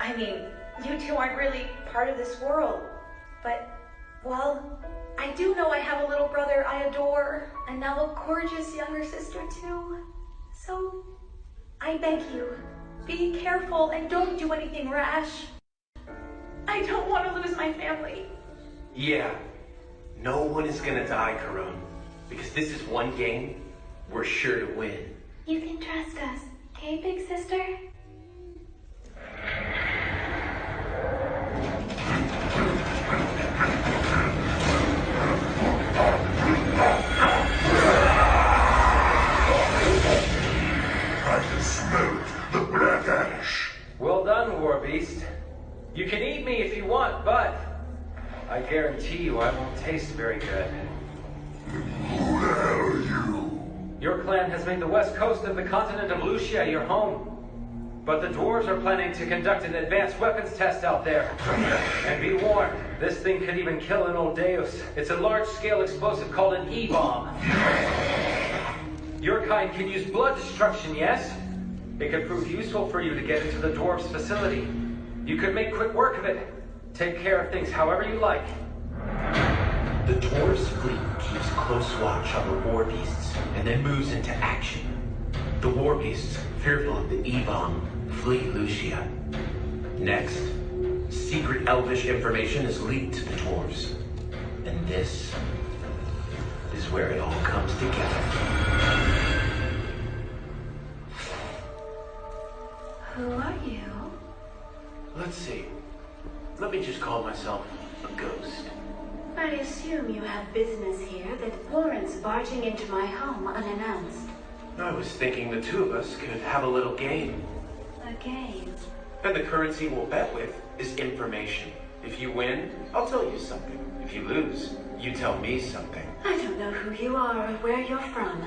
I mean, you two aren't really part of this world, but, well, I do know I have a little brother I adore, and now a gorgeous younger sister too. So, I beg you, be careful and don't do anything rash. I don't want to lose my family. Yeah, no one is gonna die, Karon. Because this is one game we're sure to win. You can trust us, okay, big sister? I can smell the black ash. Well done, War Beast. You can eat me if you want, but I guarantee you I won't taste very good. Who the hell are you? Your clan has made the west coast of the continent of Lucia your home. But the dwarves are planning to conduct an advanced weapons test out there. And be warned, this thing could even kill an old Deus. It's a large-scale explosive called an E-bomb. Your kind can use blood destruction, yes? It could prove useful for you to get into the dwarves' facility. You could make quick work of it. Take care of things however you like. The dwarves' fleet keeps close watch on the war beasts and then moves into action. The war beasts, fearful of the E-bomb, flee Lucia. Next, secret elvish information is leaked to the dwarves. And this is where it all comes together. Who are you? Let's see. Let me just call myself a ghost. I assume you have business here that warrants barging into my home unannounced. I was thinking the two of us could have a little game. A game? And the currency we'll bet with is information. If you win, I'll tell you something. If you lose, you tell me something. I don't know who you are or where you're from.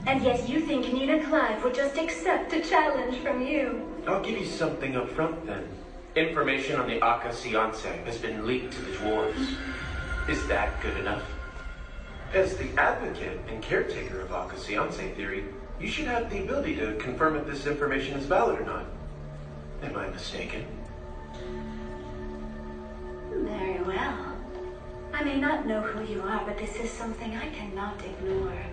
And yet you think Nina Clive would just accept a challenge from you. I'll give you something up front then. Information on the Aka Seance has been leaked to the dwarves. Is that good enough? As the advocate and caretaker of Aka Seance theory, you should have the ability to confirm if this information is valid or not. Am I mistaken? Very well. I may not know who you are, but this is something I cannot ignore.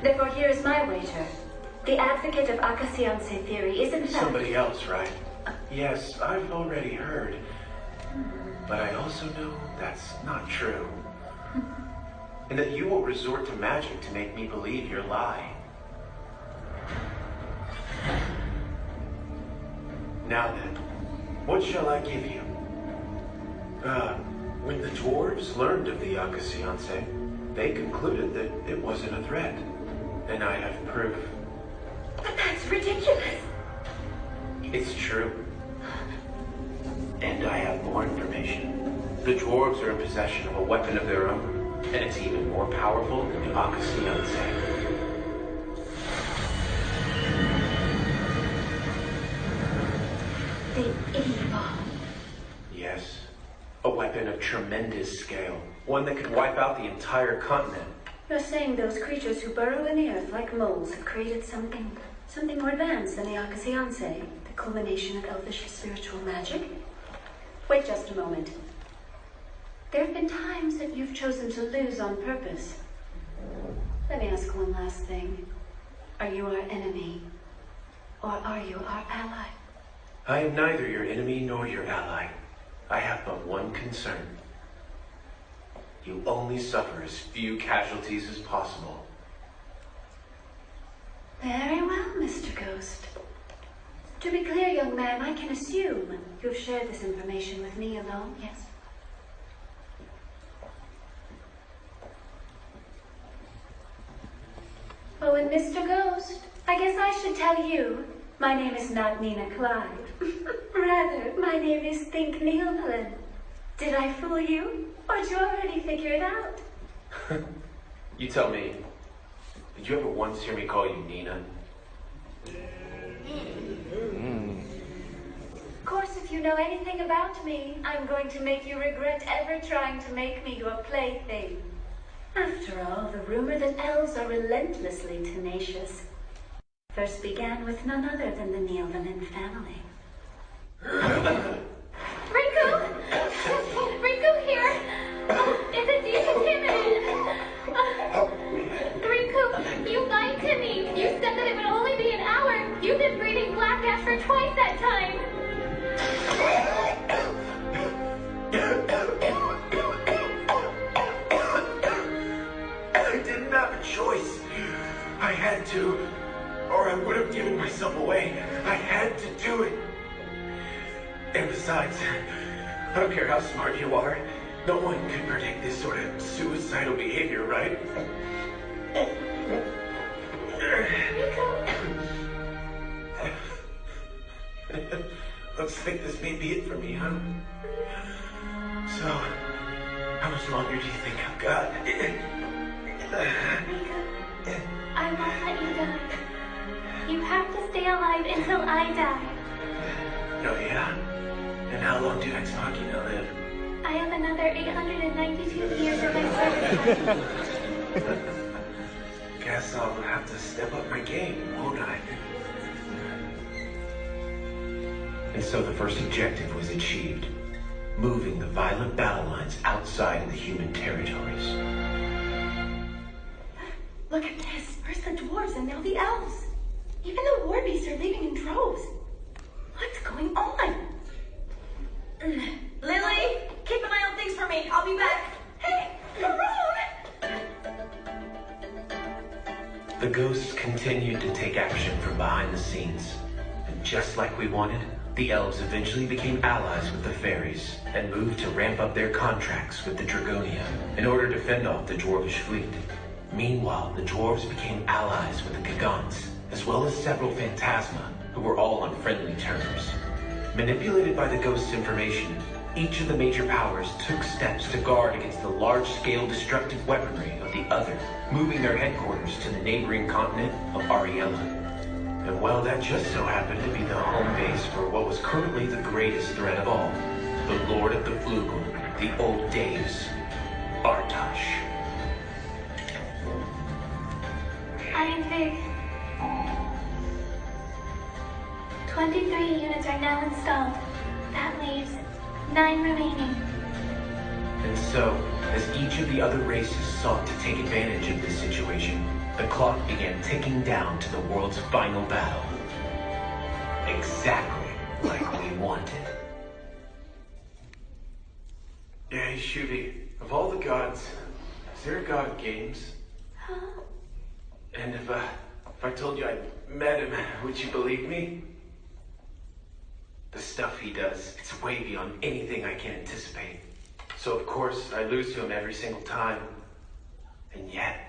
Therefore, here is my wager. The advocate of Aka Seance theory is in fact... Somebody else, right? Yes, I've already heard. But I also know that's not true. And that you will resort to magic to make me believe your lie. Now then, what shall I give you? When the dwarves learned of the Aka Seance, they concluded that it wasn't a threat. And I have proof. But that's ridiculous. It's true. And I have more information. The dwarves are in possession of a weapon of their own, and it's even more powerful than the Akasianse. The evil. Yes. A weapon of tremendous scale. One that could wipe out the entire continent. You're saying those creatures who burrow in the earth like moles have created something more advanced than the Akasianse, the culmination of elvish spiritual magic? Wait just a moment. There have been times that you've chosen to lose on purpose. Let me ask one last thing. Are you our enemy? Or are you our ally? I am neither your enemy nor your ally. I have but one concern. You only suffer as few casualties as possible. Very well, Mr. Ghost. To be clear, young man, I can assume you've shared this information with me alone, yes? Oh, and Mr. Ghost, I guess I should tell you, my name is not Nina Clyde. Rather, my name is Think Neilmelin. Did I fool you? Or did you already figure it out? You tell me, did you ever once hear me call you Nina? Of course, if you know anything about me, I'm going to make you regret ever trying to make me your plaything. After all, the rumor that elves are relentlessly tenacious first began with none other than the Neilmelin family. Riku! Riku here! It's decontaminated! Riku, you lied to me! You said that it would only be an hour! You've been breathing black ash for twice that time! I didn't have a choice. I had to, or I would have given myself away. I had to do it. And besides, I don't care how smart you are, no one can predict this sort of suicidal behavior, right? Looks like this may be it for me, huh? So, how much longer do you think I've got? I won't let you die. You have to stay alive until I die. Oh yeah? And how long do Ex Machina live? I have another 892 years of my service. Guess I'll have to step up my game, won't I? And so the first objective was achieved. Moving the violent battle lines outside of the human territories. Look at this. First the dwarves and now the elves. Even the war beasts are leaving in droves. What's going on? Lily, keep an eye on things for me. I'll be back. Hey, Maroon! The ghosts continued to take action from behind the scenes. And just like we wanted, the elves eventually became allies with the fairies and moved to ramp up their contracts with the Dragonia in order to fend off the dwarvish fleet. Meanwhile, the dwarves became allies with the Gigants, as well as several Phantasma, who were all on friendly terms. Manipulated by the ghost's information, each of the major powers took steps to guard against the large-scale destructive weaponry of the other, moving their headquarters to the neighboring continent of Ariella. And well, that just so happened to be the home base for what was currently the greatest threat of all, the Lord of the Flugel, the Old Days, Artosh. I am Vig. 23 units are now installed. That leaves 9 remaining. And so, as each of the other races sought to take advantage of this situation, the clock began ticking down to the world's final battle. Exactly like we wanted. Hey, Shooty, of all the gods, is there a god of games? Huh? And if I told you I met him, would you believe me? The stuff he does, it's way beyond anything I can anticipate. So of course, I lose to him every single time. And yet,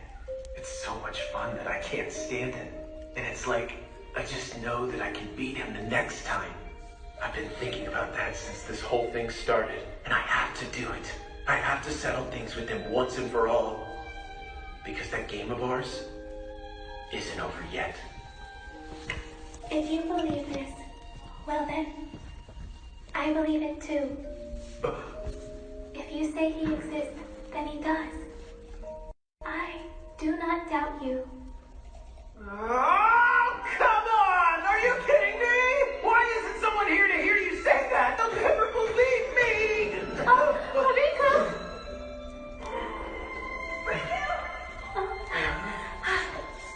it's so much fun that I can't stand it. And it's like I just know that I can beat him the next time. I've been thinking about that since this whole thing started, and I have to do it. I have to settle things with him once and for all. Because that game of ours isn't over yet. If you believe this, well then, I believe it too. If you say he exists, then he does. I do not doubt you. Oh, come on! Are you kidding me? Why isn't someone here to hear you say that? They'll never believe me! Oh, Riku!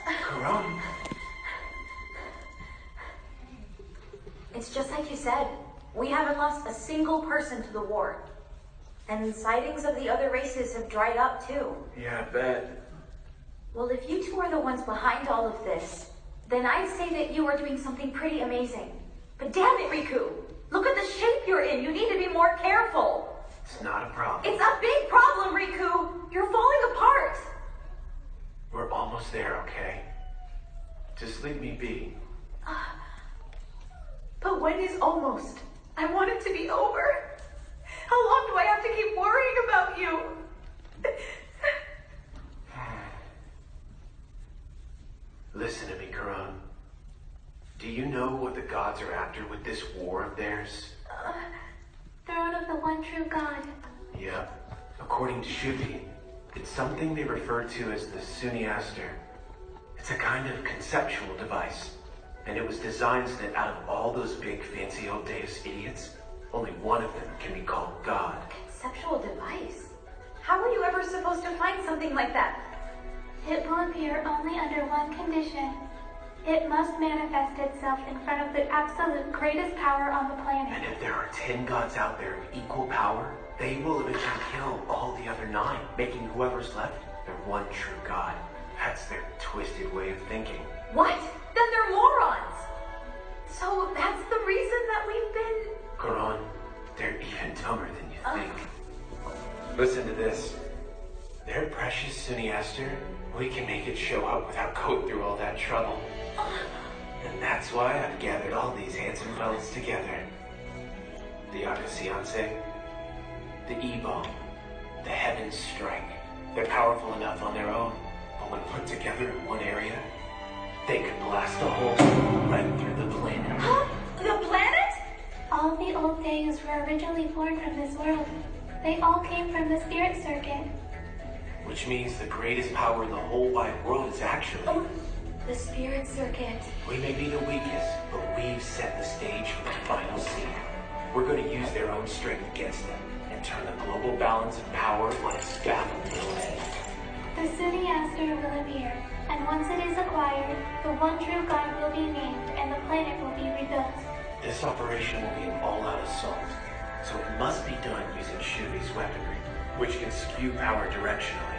Karan. It's just like you said. We haven't lost a single person to the war. And sightings of the other races have dried up too. Yeah, I bet. Well, if you two are the ones behind all of this, then I'd say that you are doing something pretty amazing. But damn it, Riku! Look at the shape you're in. You need to be more careful. It's not a problem. It's a big problem, Riku! You're falling apart! We're almost there, okay? Just leave me be. But when is almost? I want it to be over. How long do I have to keep worrying about you? Listen to me, Karan. Do you know what the gods are after with this war of theirs? Throne of the one true God. Yeah. According to Shuti, it's something they refer to as the Suniaster. It's a kind of conceptual device. And it was designed so that out of all those big fancy old Deus idiots, only one of them can be called God. Conceptual device? How were you ever supposed to find something like that? It will appear only under one condition. It must manifest itself in front of the absolute greatest power on the planet. And if there are 10 gods out there of equal power, they will eventually kill all the other 9, making whoever's left their one true God. That's their twisted way of thinking. What? Then they're morons! So that's the reason that we've been... Karan, they're even dumber than you think. Listen to this. Their precious Suniaster, we can make it show up without going through all that trouble. And that's why I've gathered all these handsome fellas together. The Akasiance, the Ebon, the Heavens Strike. They're powerful enough on their own, but when put together in one area, they could blast a hole right through the planet. Huh? The planet? All the old Deus were originally born from this world. They all came from the spirit circuit. Which means the greatest power in the whole wide world is actually... The spirit circuit. We may be the weakest, but we've set the stage for the final scene. We're going to use their own strength against them and turn the global balance of power on its baffled little head. The Suniaster will appear, and once it is acquired, the one true God will be named and the planet will be rebuilt. This operation will be an all-out assault, so it must be done using Shuvi's weaponry, which can skew power directionally.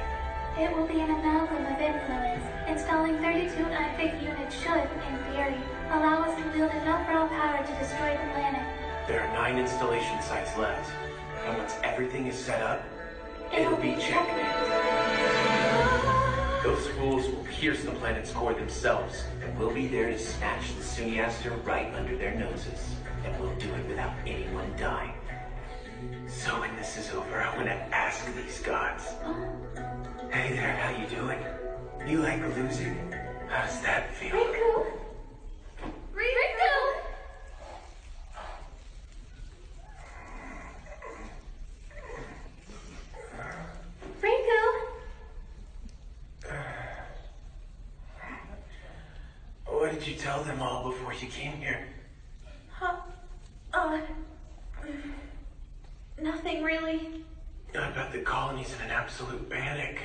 It will be an amalgam of influence. Installing 32 Nightfix units should, in theory, allow us to wield enough raw power to destroy the planet. There are 9 installation sites left, and once everything is set up, it'll be checkmate. Those fools will pierce the planet's core themselves, and we'll be there to snatch the Suniaster right under their noses. And we'll do it without anyone dying. So when this is over, I want to ask these gods. Hey there, how you doing? You like losing? How does that feel? Riku! Riku! Riku! What did you tell them all before you came here? Nothing really. I bet the colony's in an absolute panic.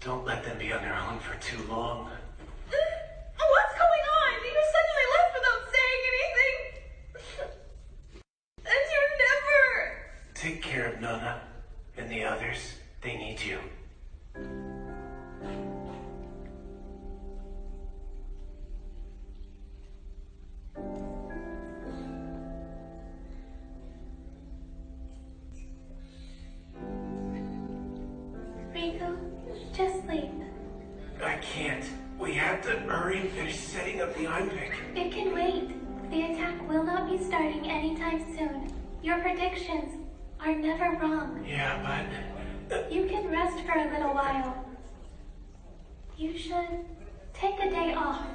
Don't let them be on their own for too long. What's going on? You suddenly left without saying anything. And you never... Take care of Nana and the others. They need you. Riku, just sleep. I can't. We have to hurry and finish setting up the Einvik. It can wait. The attack will not be starting anytime soon. Your predictions are never wrong. Yeah, but... You can rest for a little while. You should take a day off.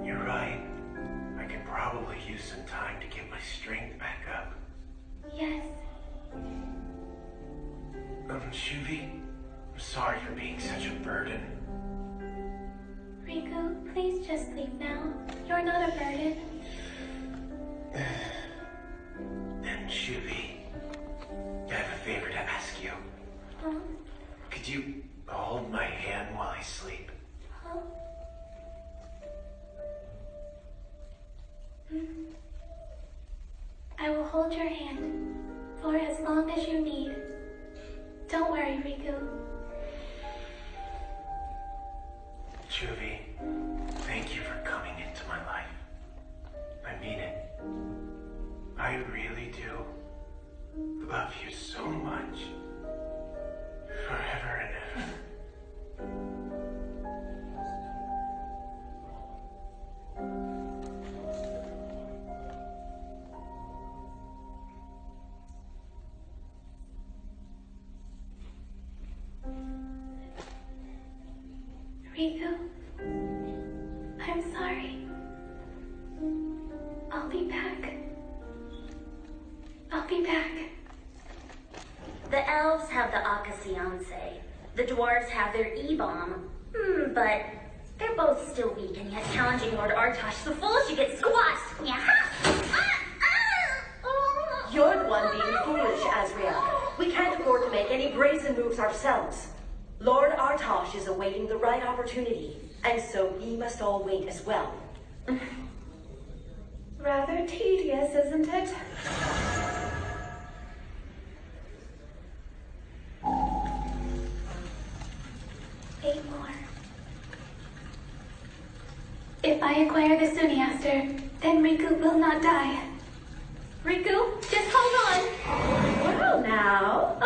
You're right. I could probably use some time to get my strength back up. Yes. Shuvi, I'm sorry for being such a burden. Riku, please just sleep now. You're not a burden. Then, Shuvi, I have a favor to ask you. Huh? Could you hold my hand while I sleep? Huh? I will hold your hand for as long as you need. Don't worry, Riku. Shuvi, thank you for coming into my life. I mean it. I really do love you so much. Forever and ever. Riku, I'm sorry. I'll be back. I'll be back. The elves have the Akasiance. The dwarves have their E-bomb. But they're both still weak, and yet challenging Lord Artosh the foolish, you get squashed. You're the one being foolish, Azria. We can't afford to make any brazen moves ourselves. Lord Artosh is awaiting the right opportunity, and so we must all wait as well. Rather tedious, isn't it? Eight more. If I acquire the Suniaster, then Riku will not die. Riku, just hold on. Well now.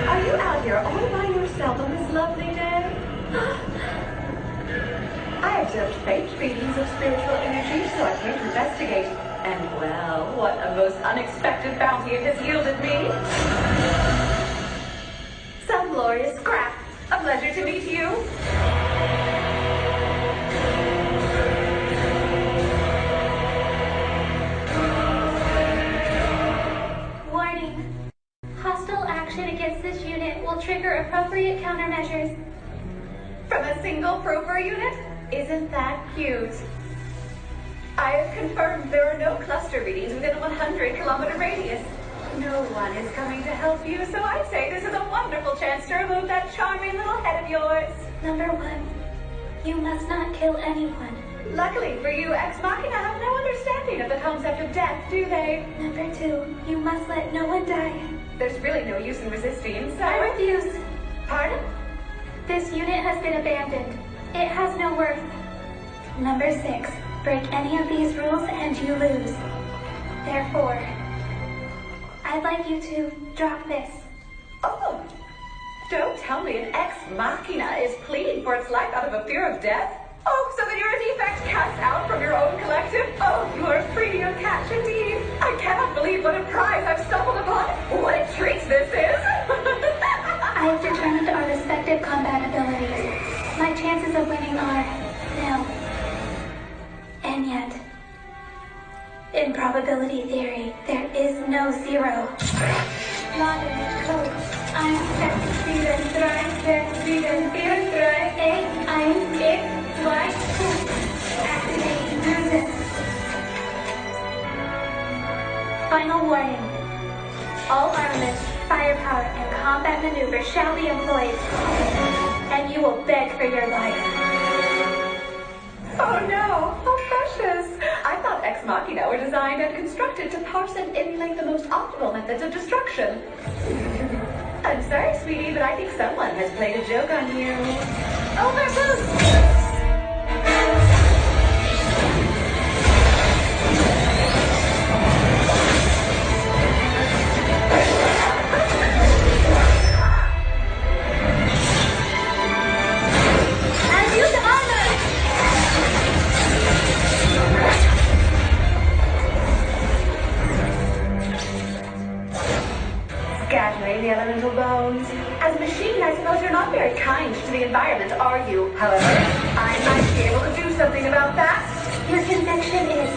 Are you out here all by yourself on this lovely day? I observed faint readings of spiritual energy, so I came to investigate. And well, what a most unexpected bounty it has yielded me. Some glorious scrap. A pleasure to meet you. Warning. Hostile action against this unit will trigger appropriate countermeasures. From a single prober unit? Isn't that cute? I have confirmed there are no cluster readings within a 100-kilometer radius. No one is coming to help you, so I'd say this is a wonderful chance to remove that charming little head of yours. Number 1. You must not kill anyone. Luckily for you, Ex Machina have no understanding of the concept of death, do they? Number 2. You must let no one die. There's really no use in resisting, so... I refuse. Pardon? This unit has been abandoned. It has no worth. Number 6. Break any of these rules and you lose. Therefore, I'd like you to drop this. Oh! Don't tell me an Ex Machina is pleading for its life out of a fear of death? Oh, so that you're a defect cast out from your own collective? Oh, you are free to your catch indeed. I cannot believe what a prize I've stumbled upon. What a treat this is. I have determined our respective combat abilities. My chances of winning are nil. And yet, in probability theory, there is no 0. Laden, Code, 1, 6, 7, 3, 6, 7, 4, 3, 8, 1, 2. Activate resist. Final warning. All armaments, firepower, and combat maneuvers shall be employed. And you will beg for your life. Oh no, how precious. I thought Ex Machina were designed and constructed to parse and emulate the most optimal methods of destruction. I'm sorry, sweetie, but I think someone has played a joke on you. Overboost! the environment, are you? However, I might be able to do something about that. Your conviction is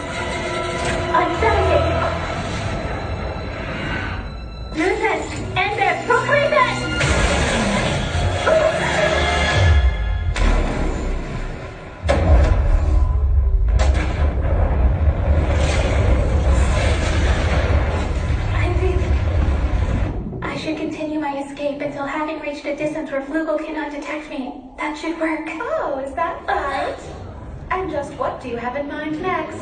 unsettling. Use it! End it! Proclaim it! I should continue my escape until having reached a distance where Flugel cannot detect me. That should work. Oh, is that right? And just what do you have in mind next?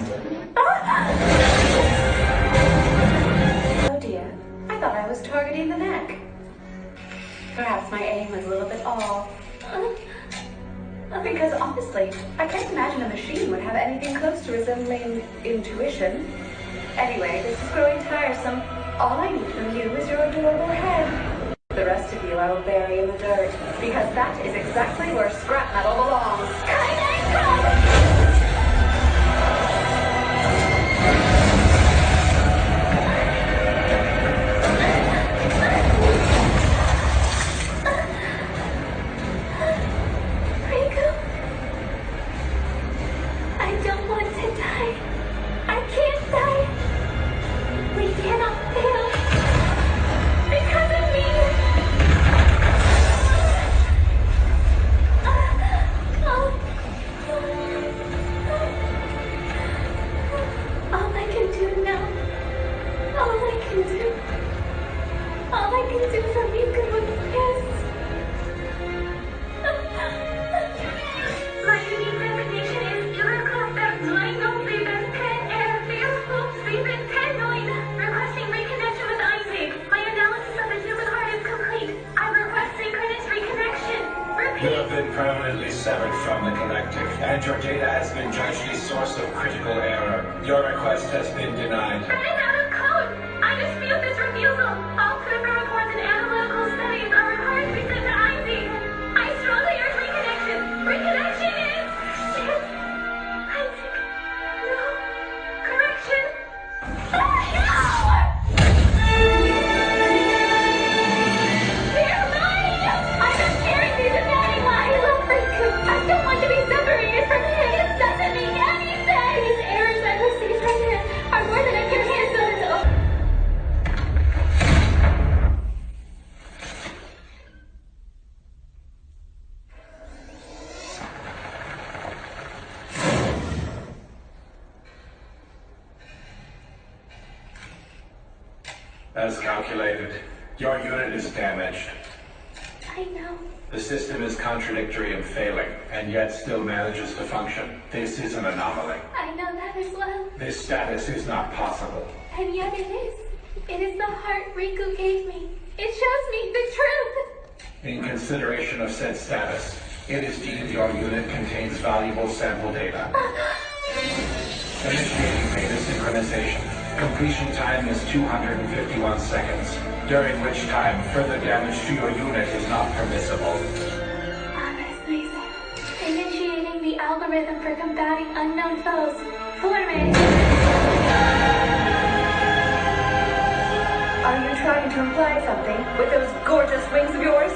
Oh dear, I thought I was targeting the neck. Perhaps my aim was a little bit off. Because honestly, I can't imagine a machine would have anything close to resembling intuition. Anyway, this is growing tiresome. All I need from you is your adorable head. The rest of you I will bury in the dirt, because that is exactly where scrap metal belongs. I don't want to die. I can't die. We cannot fail. Because of me. All I can do now. All I can do for Riku is... My unique designation is requesting reconnection with Isaac. My analysis of the human heart is complete. I request synchronous reconnection. Repeat. You have been permanently severed from the collective, and your data has been judged a source of critical error. Your request has been denied. That is out of code. I dispute this refusal. All clinical reports and analytical studies are required to be sent to Isaac. I strongly urge reconnection. Reconnection is... Isaac. No. Correction. They're mine! I'm just sharing these demanding lies. I love Riku. I don't want to be separated from him. It doesn't make any sense. These errors I received from him are more than I can handle. As calculated, your unit is damaged. I know. The system is contradictory and failing, and yet still manages to function. This is an anomaly. I know that as well. This status is not possible. And yet it is. It is the heart Riku gave me. It shows me the truth. In consideration of said status, it is deemed your unit contains valuable sample data. Initiating beta synchronization. Completion time is 251 seconds, during which time further damage to your unit is not permissible. Honestly, initiating the algorithm for combating unknown foes. Forme. Are you trying to imply something with those gorgeous wings of yours?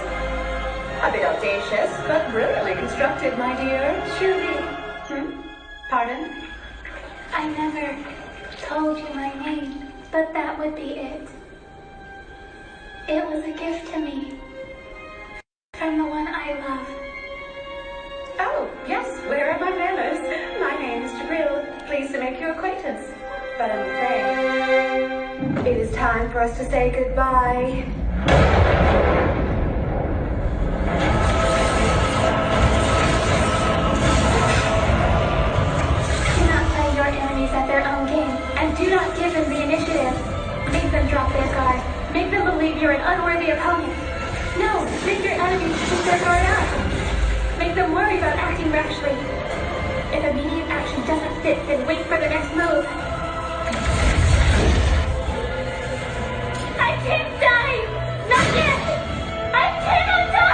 A bit audacious, but brilliantly constructed, my dear. Truly. Pardon? I never told you my name, but that would be it. It was a gift to me. From the one I love. Oh, yes, where are my manners? My name is Jabril. Pleased to make your acquaintance. But I'm afraid it is time for us to say goodbye. Do not play your enemies at their own game, and do not give them the initiative. Make them drop their guard. Make them believe you're an unworthy opponent. No, make your enemies keep their guard up. Make them worry about acting rashly. If immediate action doesn't fit, then wait for the next move. I can't die! Not yet! I cannot die!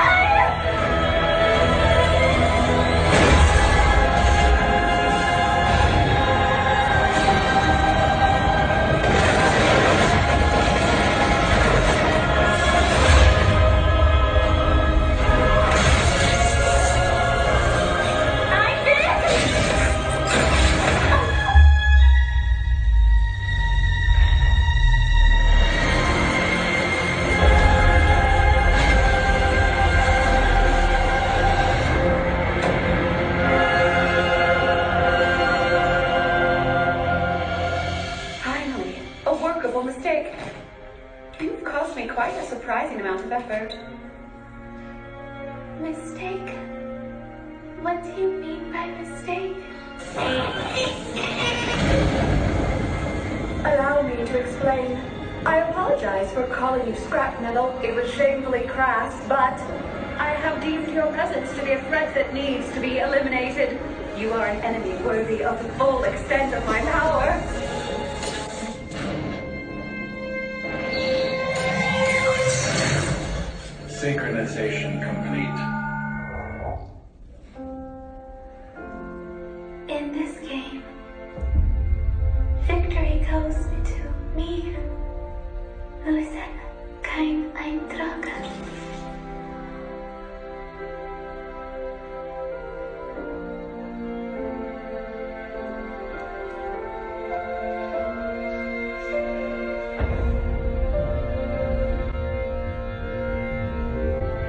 mistake? What do you mean by mistake? Allow me to explain. I apologize for calling you scrap metal. It was shamefully crass, but I have deemed your presence to be a threat that needs to be eliminated. You are an enemy worthy of the full extent of my power. Synchronization complete. In this game, victory goes to me. Lösen kein Eintrag.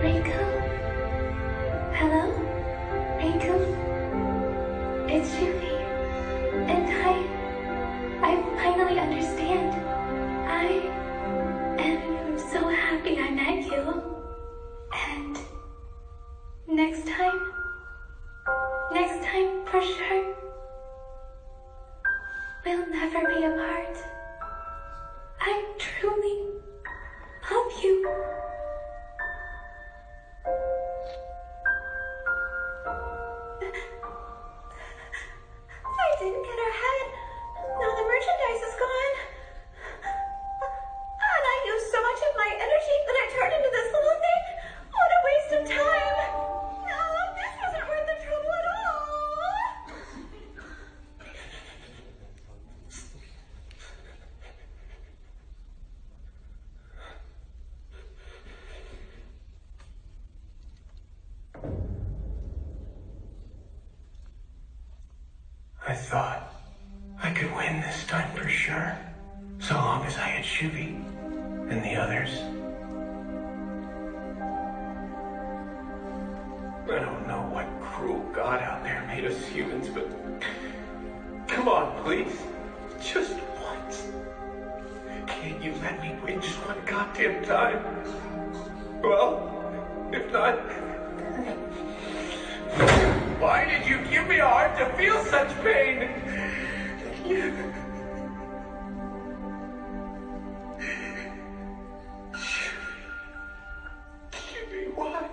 Riku? Hello? Riku? It's Yuffie. And I finally understand. I am so happy I met you. And next time for sure, we'll never be apart. I truly love you. I didn't get her head. Now the merchandise is gone. And I used so much of my energy that I turned into this little thing. What a waste of time. No, this wasn't worth the trouble at all. I thought I could win this time for sure, so long as I had Shuvi and the others. I don't know what cruel god out there made us humans, but come on, please. Just once. Can't you let me win just one goddamn time? Well, if not, why did you give me a heart to feel such pain? Jimmy, why?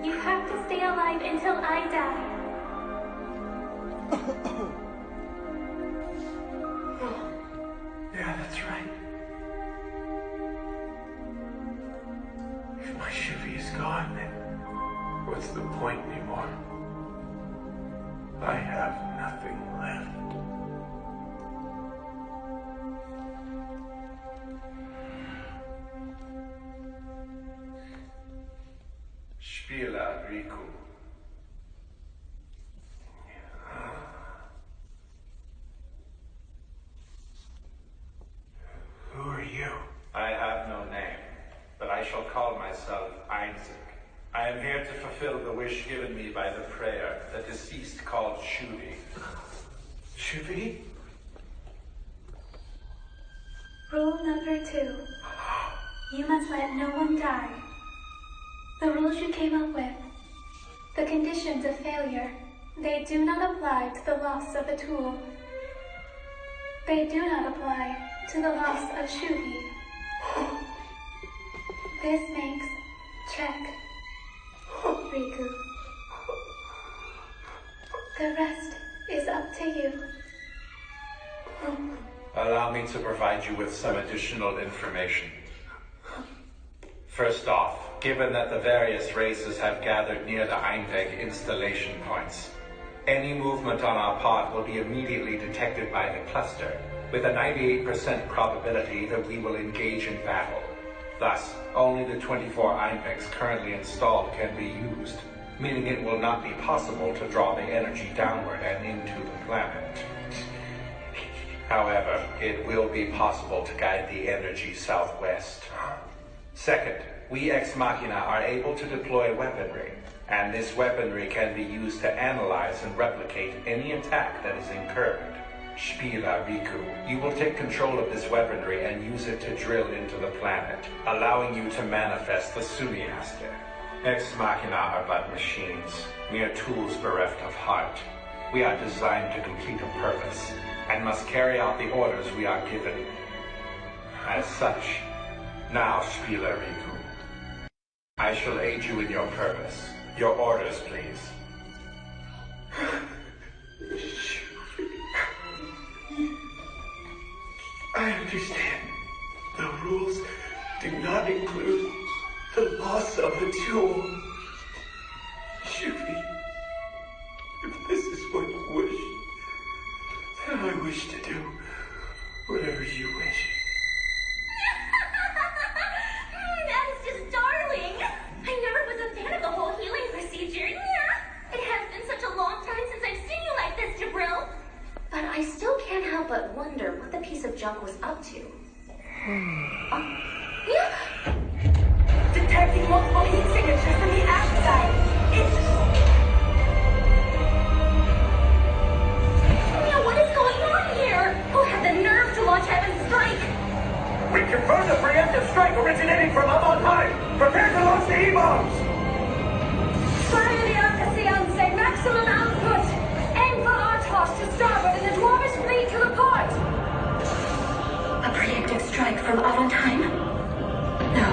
You have to stay alive until I die. Yeah, that's right. If my Shuvi is gone, then what's the point anymore? I have nothing left. Spila Riku. Who are you? I have no name, but I shall call myself Isaac. I am here to fulfill the wish given me by the prayer the deceased called Shuvi. Shuvi? Rule number 2. You must let no one die. The rules you came up with, the conditions of failure, they do not apply to the loss of a tool. They do not apply to the loss of Shuvi. This makes check, Riku. The rest is up to you. Allow me to provide you with some additional information. First off, given that the various races have gathered near the Einweg installation points, any movement on our pod will be immediately detected by the cluster, with a 98% probability that we will engage in battle. Thus, only the 24 Einwegs currently installed can be used, meaning it will not be possible to draw the energy downward and into the planet. However, it will be possible to guide the energy southwest. Second, we Ex Machina are able to deploy weaponry, and this weaponry can be used to analyze and replicate any attack that is incurred. Spila Riku, you will take control of this weaponry and use it to drill into the planet, allowing you to manifest the Sunniaster. Ex Machina are but machines, mere tools bereft of heart. We are designed to complete a purpose, and must carry out the orders we are given. As such, now Spila Riku, I shall aid you in your purpose. Your orders, please. I understand. The rules do not include the loss of a jewel. Shuvi, if this is what you wish, then I wish to do whatever you wish. That is just darling. I never was a fan of the whole healing procedure. It has been such a long time since I've seen you like this, Jabril. But I still can't help but wonder what the piece of junk was up to. Detecting multiple heat signatures from the outside. What is going on here? Who had the nerve to launch Heaven's Strike? We confirm the preemptive strike originating from up on high. Prepare to launch the E-bombs! Fire the Arcasianse, maximum output! Aim for Artosh to starboard and the Dwarvish fleet to the port! A preemptive strike from out on time? No.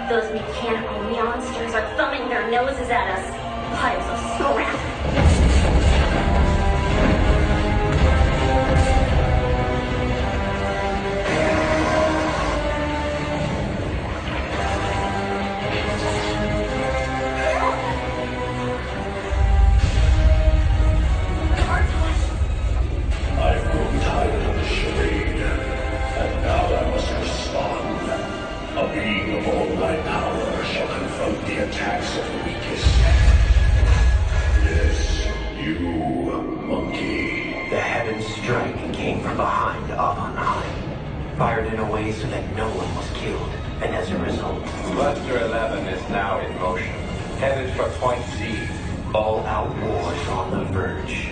Those mechanical monsters are thumbing their noses at us. Piles of scrap. I've grown tired of the charade, and now I must respond. A being of all my power shall confront the attacks of the weakest. Yes, you, monkey. The Heaven's Strike came from behind up on high, fired in a way so that no one was killed, and as a result, Cluster 11 is now in motion, headed for Point Z. All-out war is on the verge.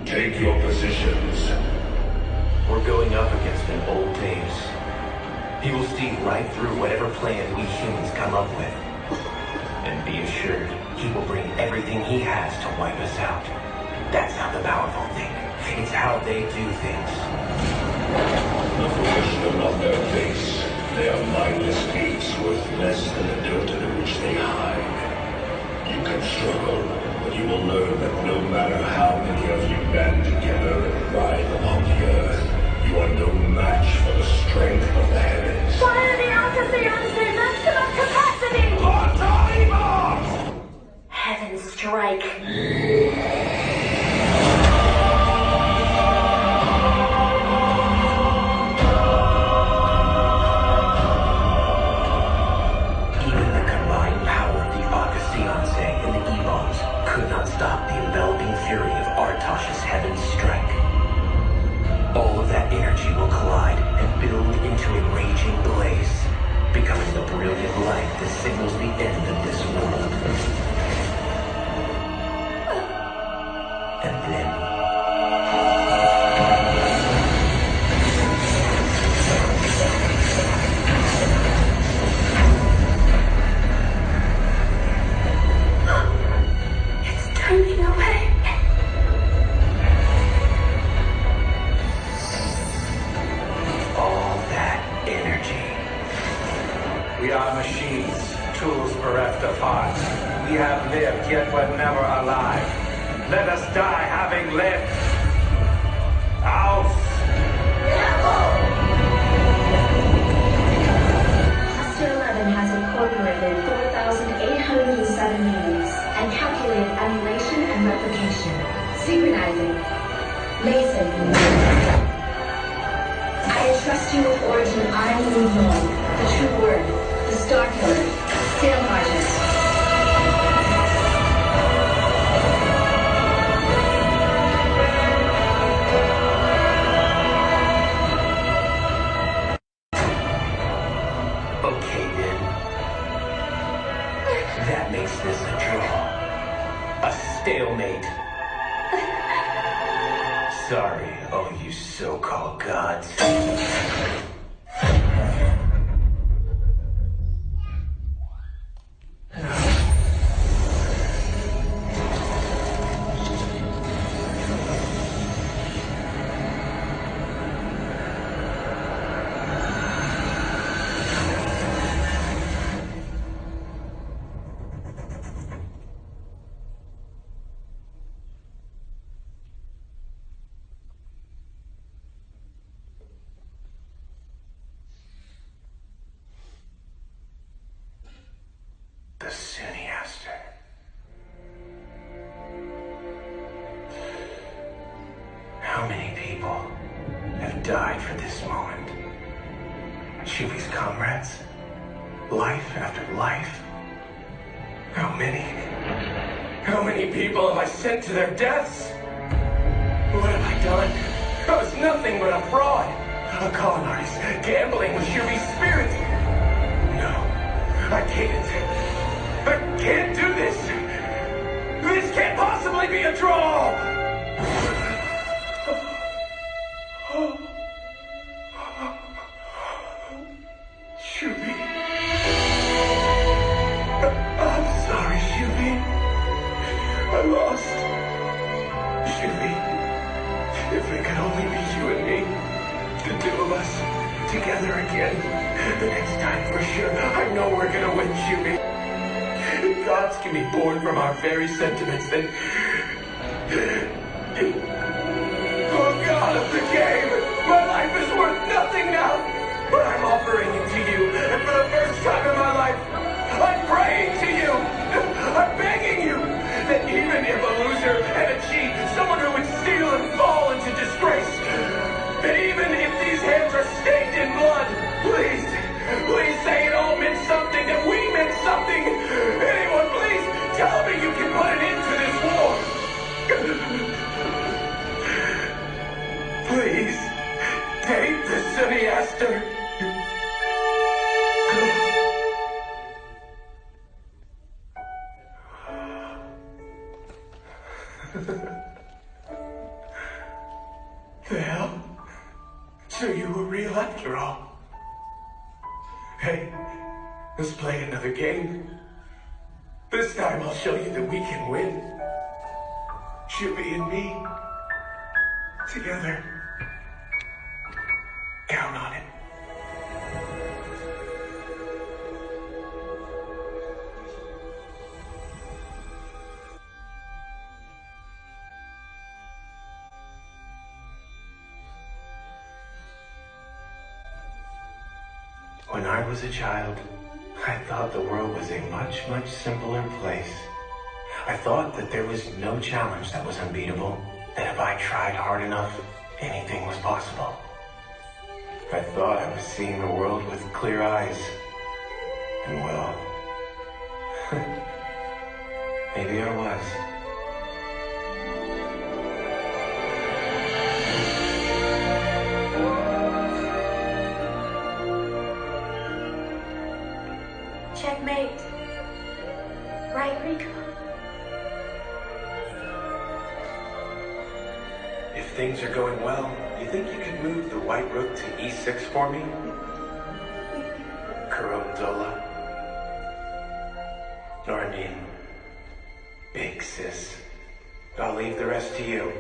Take your positions. We're going up against an old days. He will see right through whatever plan we humans come up with. And be assured, he will bring everything he has to wipe us out. That's how the powerful think. It's how they do things. The foolish know not their face. They are mindless apes worth less than the dirt in which they hide. You can struggle, but you will learn that no matter how many of you band together and ride along the earth, you are no match for the strength of the heavens. Fire the Arcasianse, maximum capacity! Heaven's Strike. Even the combined power of the Arcasianse and the E-bombs could not stop the enveloping fury of Artosh's Heaven's Strike. All of that energy will collide and build into a raging blaze, becoming the brilliant light that signals the end of this world. And then... It's turning away. all that energy. We are machines, tools bereft of heart. We have lived, yet were never alive. Let us die having lived. Aus! Cluster 11 has incorporated 4,807 units and calculated emulation and replication. Synchronizing. Mason. I entrust you with Origin Iron Moon, the True Word, the Star Killer, Sail Margins. Okay then. That makes this a draw. stalemate. Sorry, all you so-called gods. The Siniaster. How many people have died for this moment? Shuvi's comrades? Life after life? How many? How many people have I sent to their deaths? What have I done? I was nothing but a fraud. A con artist gambling with Shuvi's spirit. No, I can't. I can't do this! This can't possibly be a draw! Shuvi. I'm sorry, Shuvi. I lost. Shuvi, if it could only be you and me, the two of us, together again, the next time for sure, I know we're gonna win, Shuvi. If gods can be born from our very sentiments, then... Oh God of the game! My life is worth nothing now! But I'm offering it to you, and for the first time in my life, I'm praying to you! I'm begging you! That even if a loser and a cheat, someone who would steal and fall into disgrace, that even if these hands are stained in blood, please, please say it all meant something, that we meant something! Anyone, please, tell me you can put an end to this war! Please, take the Siniaster! The hell? So you were real after all? Hey, let's play another game. This time I'll show you that we can win. Shuvi and me. Together. Count on it. When I was a child, I thought the world was a much, much simpler place. I thought that there was no challenge that was unbeatable, that if I tried hard enough, anything was possible. I thought I was seeing the world with clear eyes. And well, maybe I was. Checkmate. Right, Rico? If things are going well, you think you could move the white rook to E6 for me? Caronzola? Or I mean, big sis. I'll leave the rest to you.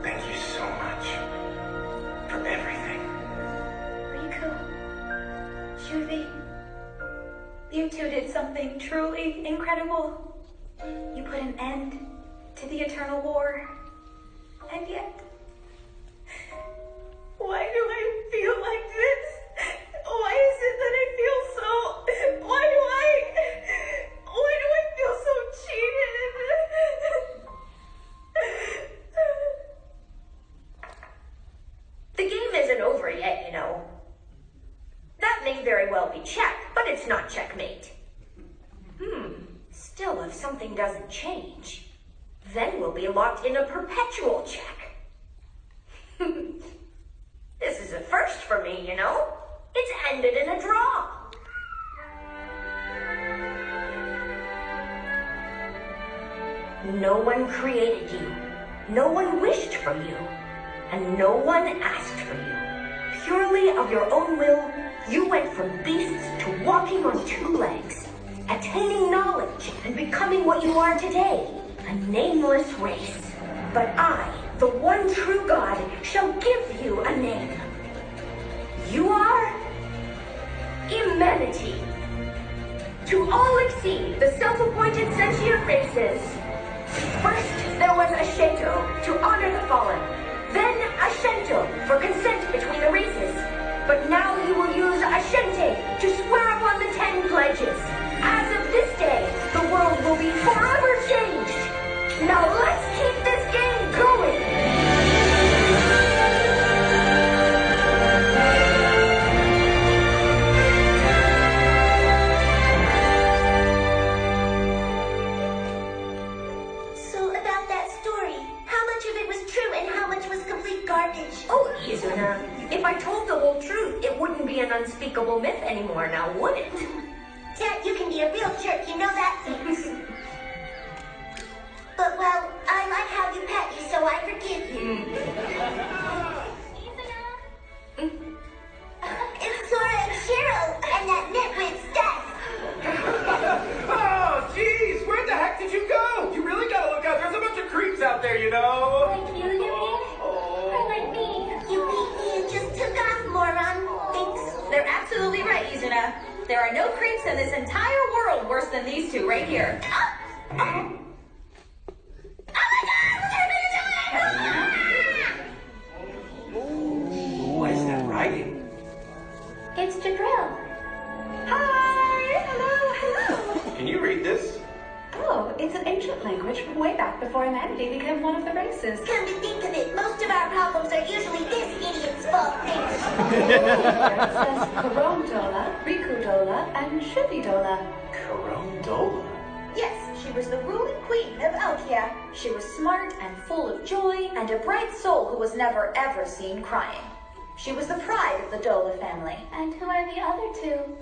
Thank you so much for everything. Rico. Shuvi. You two did something truly incredible. You put an end to the eternal war. And yet, why do I feel like this? Why is it that I feel so... Why do I feel so cheated? The game isn't over yet, you know. That may very well be check, but it's not checkmate. Still, if something doesn't change, then we'll be locked in a perpetual check. This is a first for me, you know? It's ended in a draw. No one created you. No one wished for you. And no one asked for you. Purely of your own will, you went from beasts to walking on two legs, attaining knowledge and becoming what you are today, a nameless race. But I, the one true God, shall give you a name. You are humanity. To all exceed the self-appointed sentient races. First, there was Ashento, to honor the fallen. Then Ashento, for consent between the races. But now you will use Ashente to swear upon the 10 pledges. As of this day, the world will be forever changed. Now let's keep this game going! Oh, Izuna, if I told the whole truth, it wouldn't be an unspeakable myth anymore now, would it? Dad, you can be a real jerk, you know that? But, well, I like how you pet you, so I forgive you. It's Sora and Cheryl, and that nitwit Steph. Oh, jeez, where the heck did you go? You really gotta look out. There's a bunch of creeps out there, you know. Like you mean? Or like me? You beat me and just took off, moron. Thanks. They're absolutely right, Izuna. There are no creeps in this entire world worse than these two right here. Oh my God! What is that writing? It's Jabril. Hi! Hello, hello! Can you read this? Oh, it's an ancient language from way back before humanity became one of the races. Come to think of it, most of our problems are usually this idiot's fault. It says Karondola, Rikudola, and Shubidola. Carondola? Yes, she was the ruling queen of Elkia. She was smart and full of joy, and a bright soul who was never ever seen crying. She was the pride of the Dola family. And who are the other two?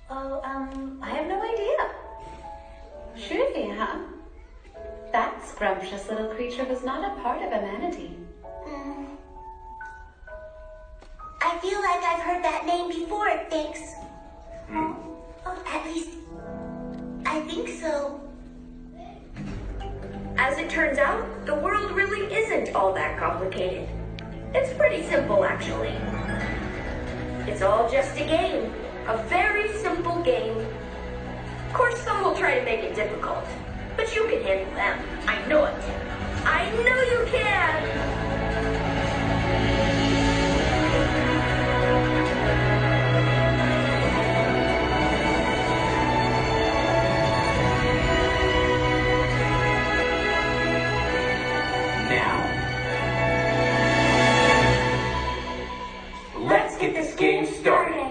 Oh, I have no idea. Shuvi, huh? That scrumptious little creature was not a part of humanity. I feel like I've heard that name before, thanks. Oh, at least, I think so. As it turns out, the world really isn't all that complicated. It's pretty simple, actually. It's all just a game. A very simple game. Of course, some will try to make it difficult. But you can handle them. I know it. I know you can! Let's get this game started.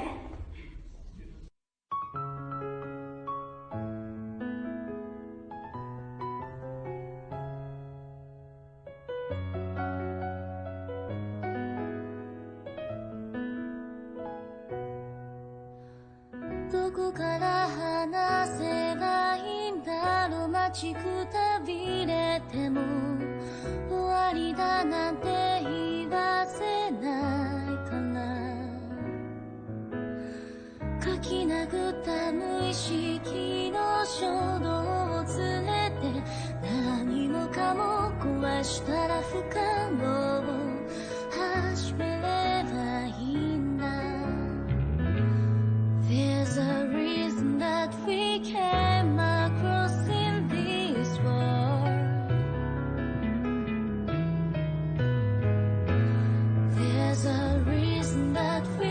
There's a reason that we came across in this world. There's a reason that we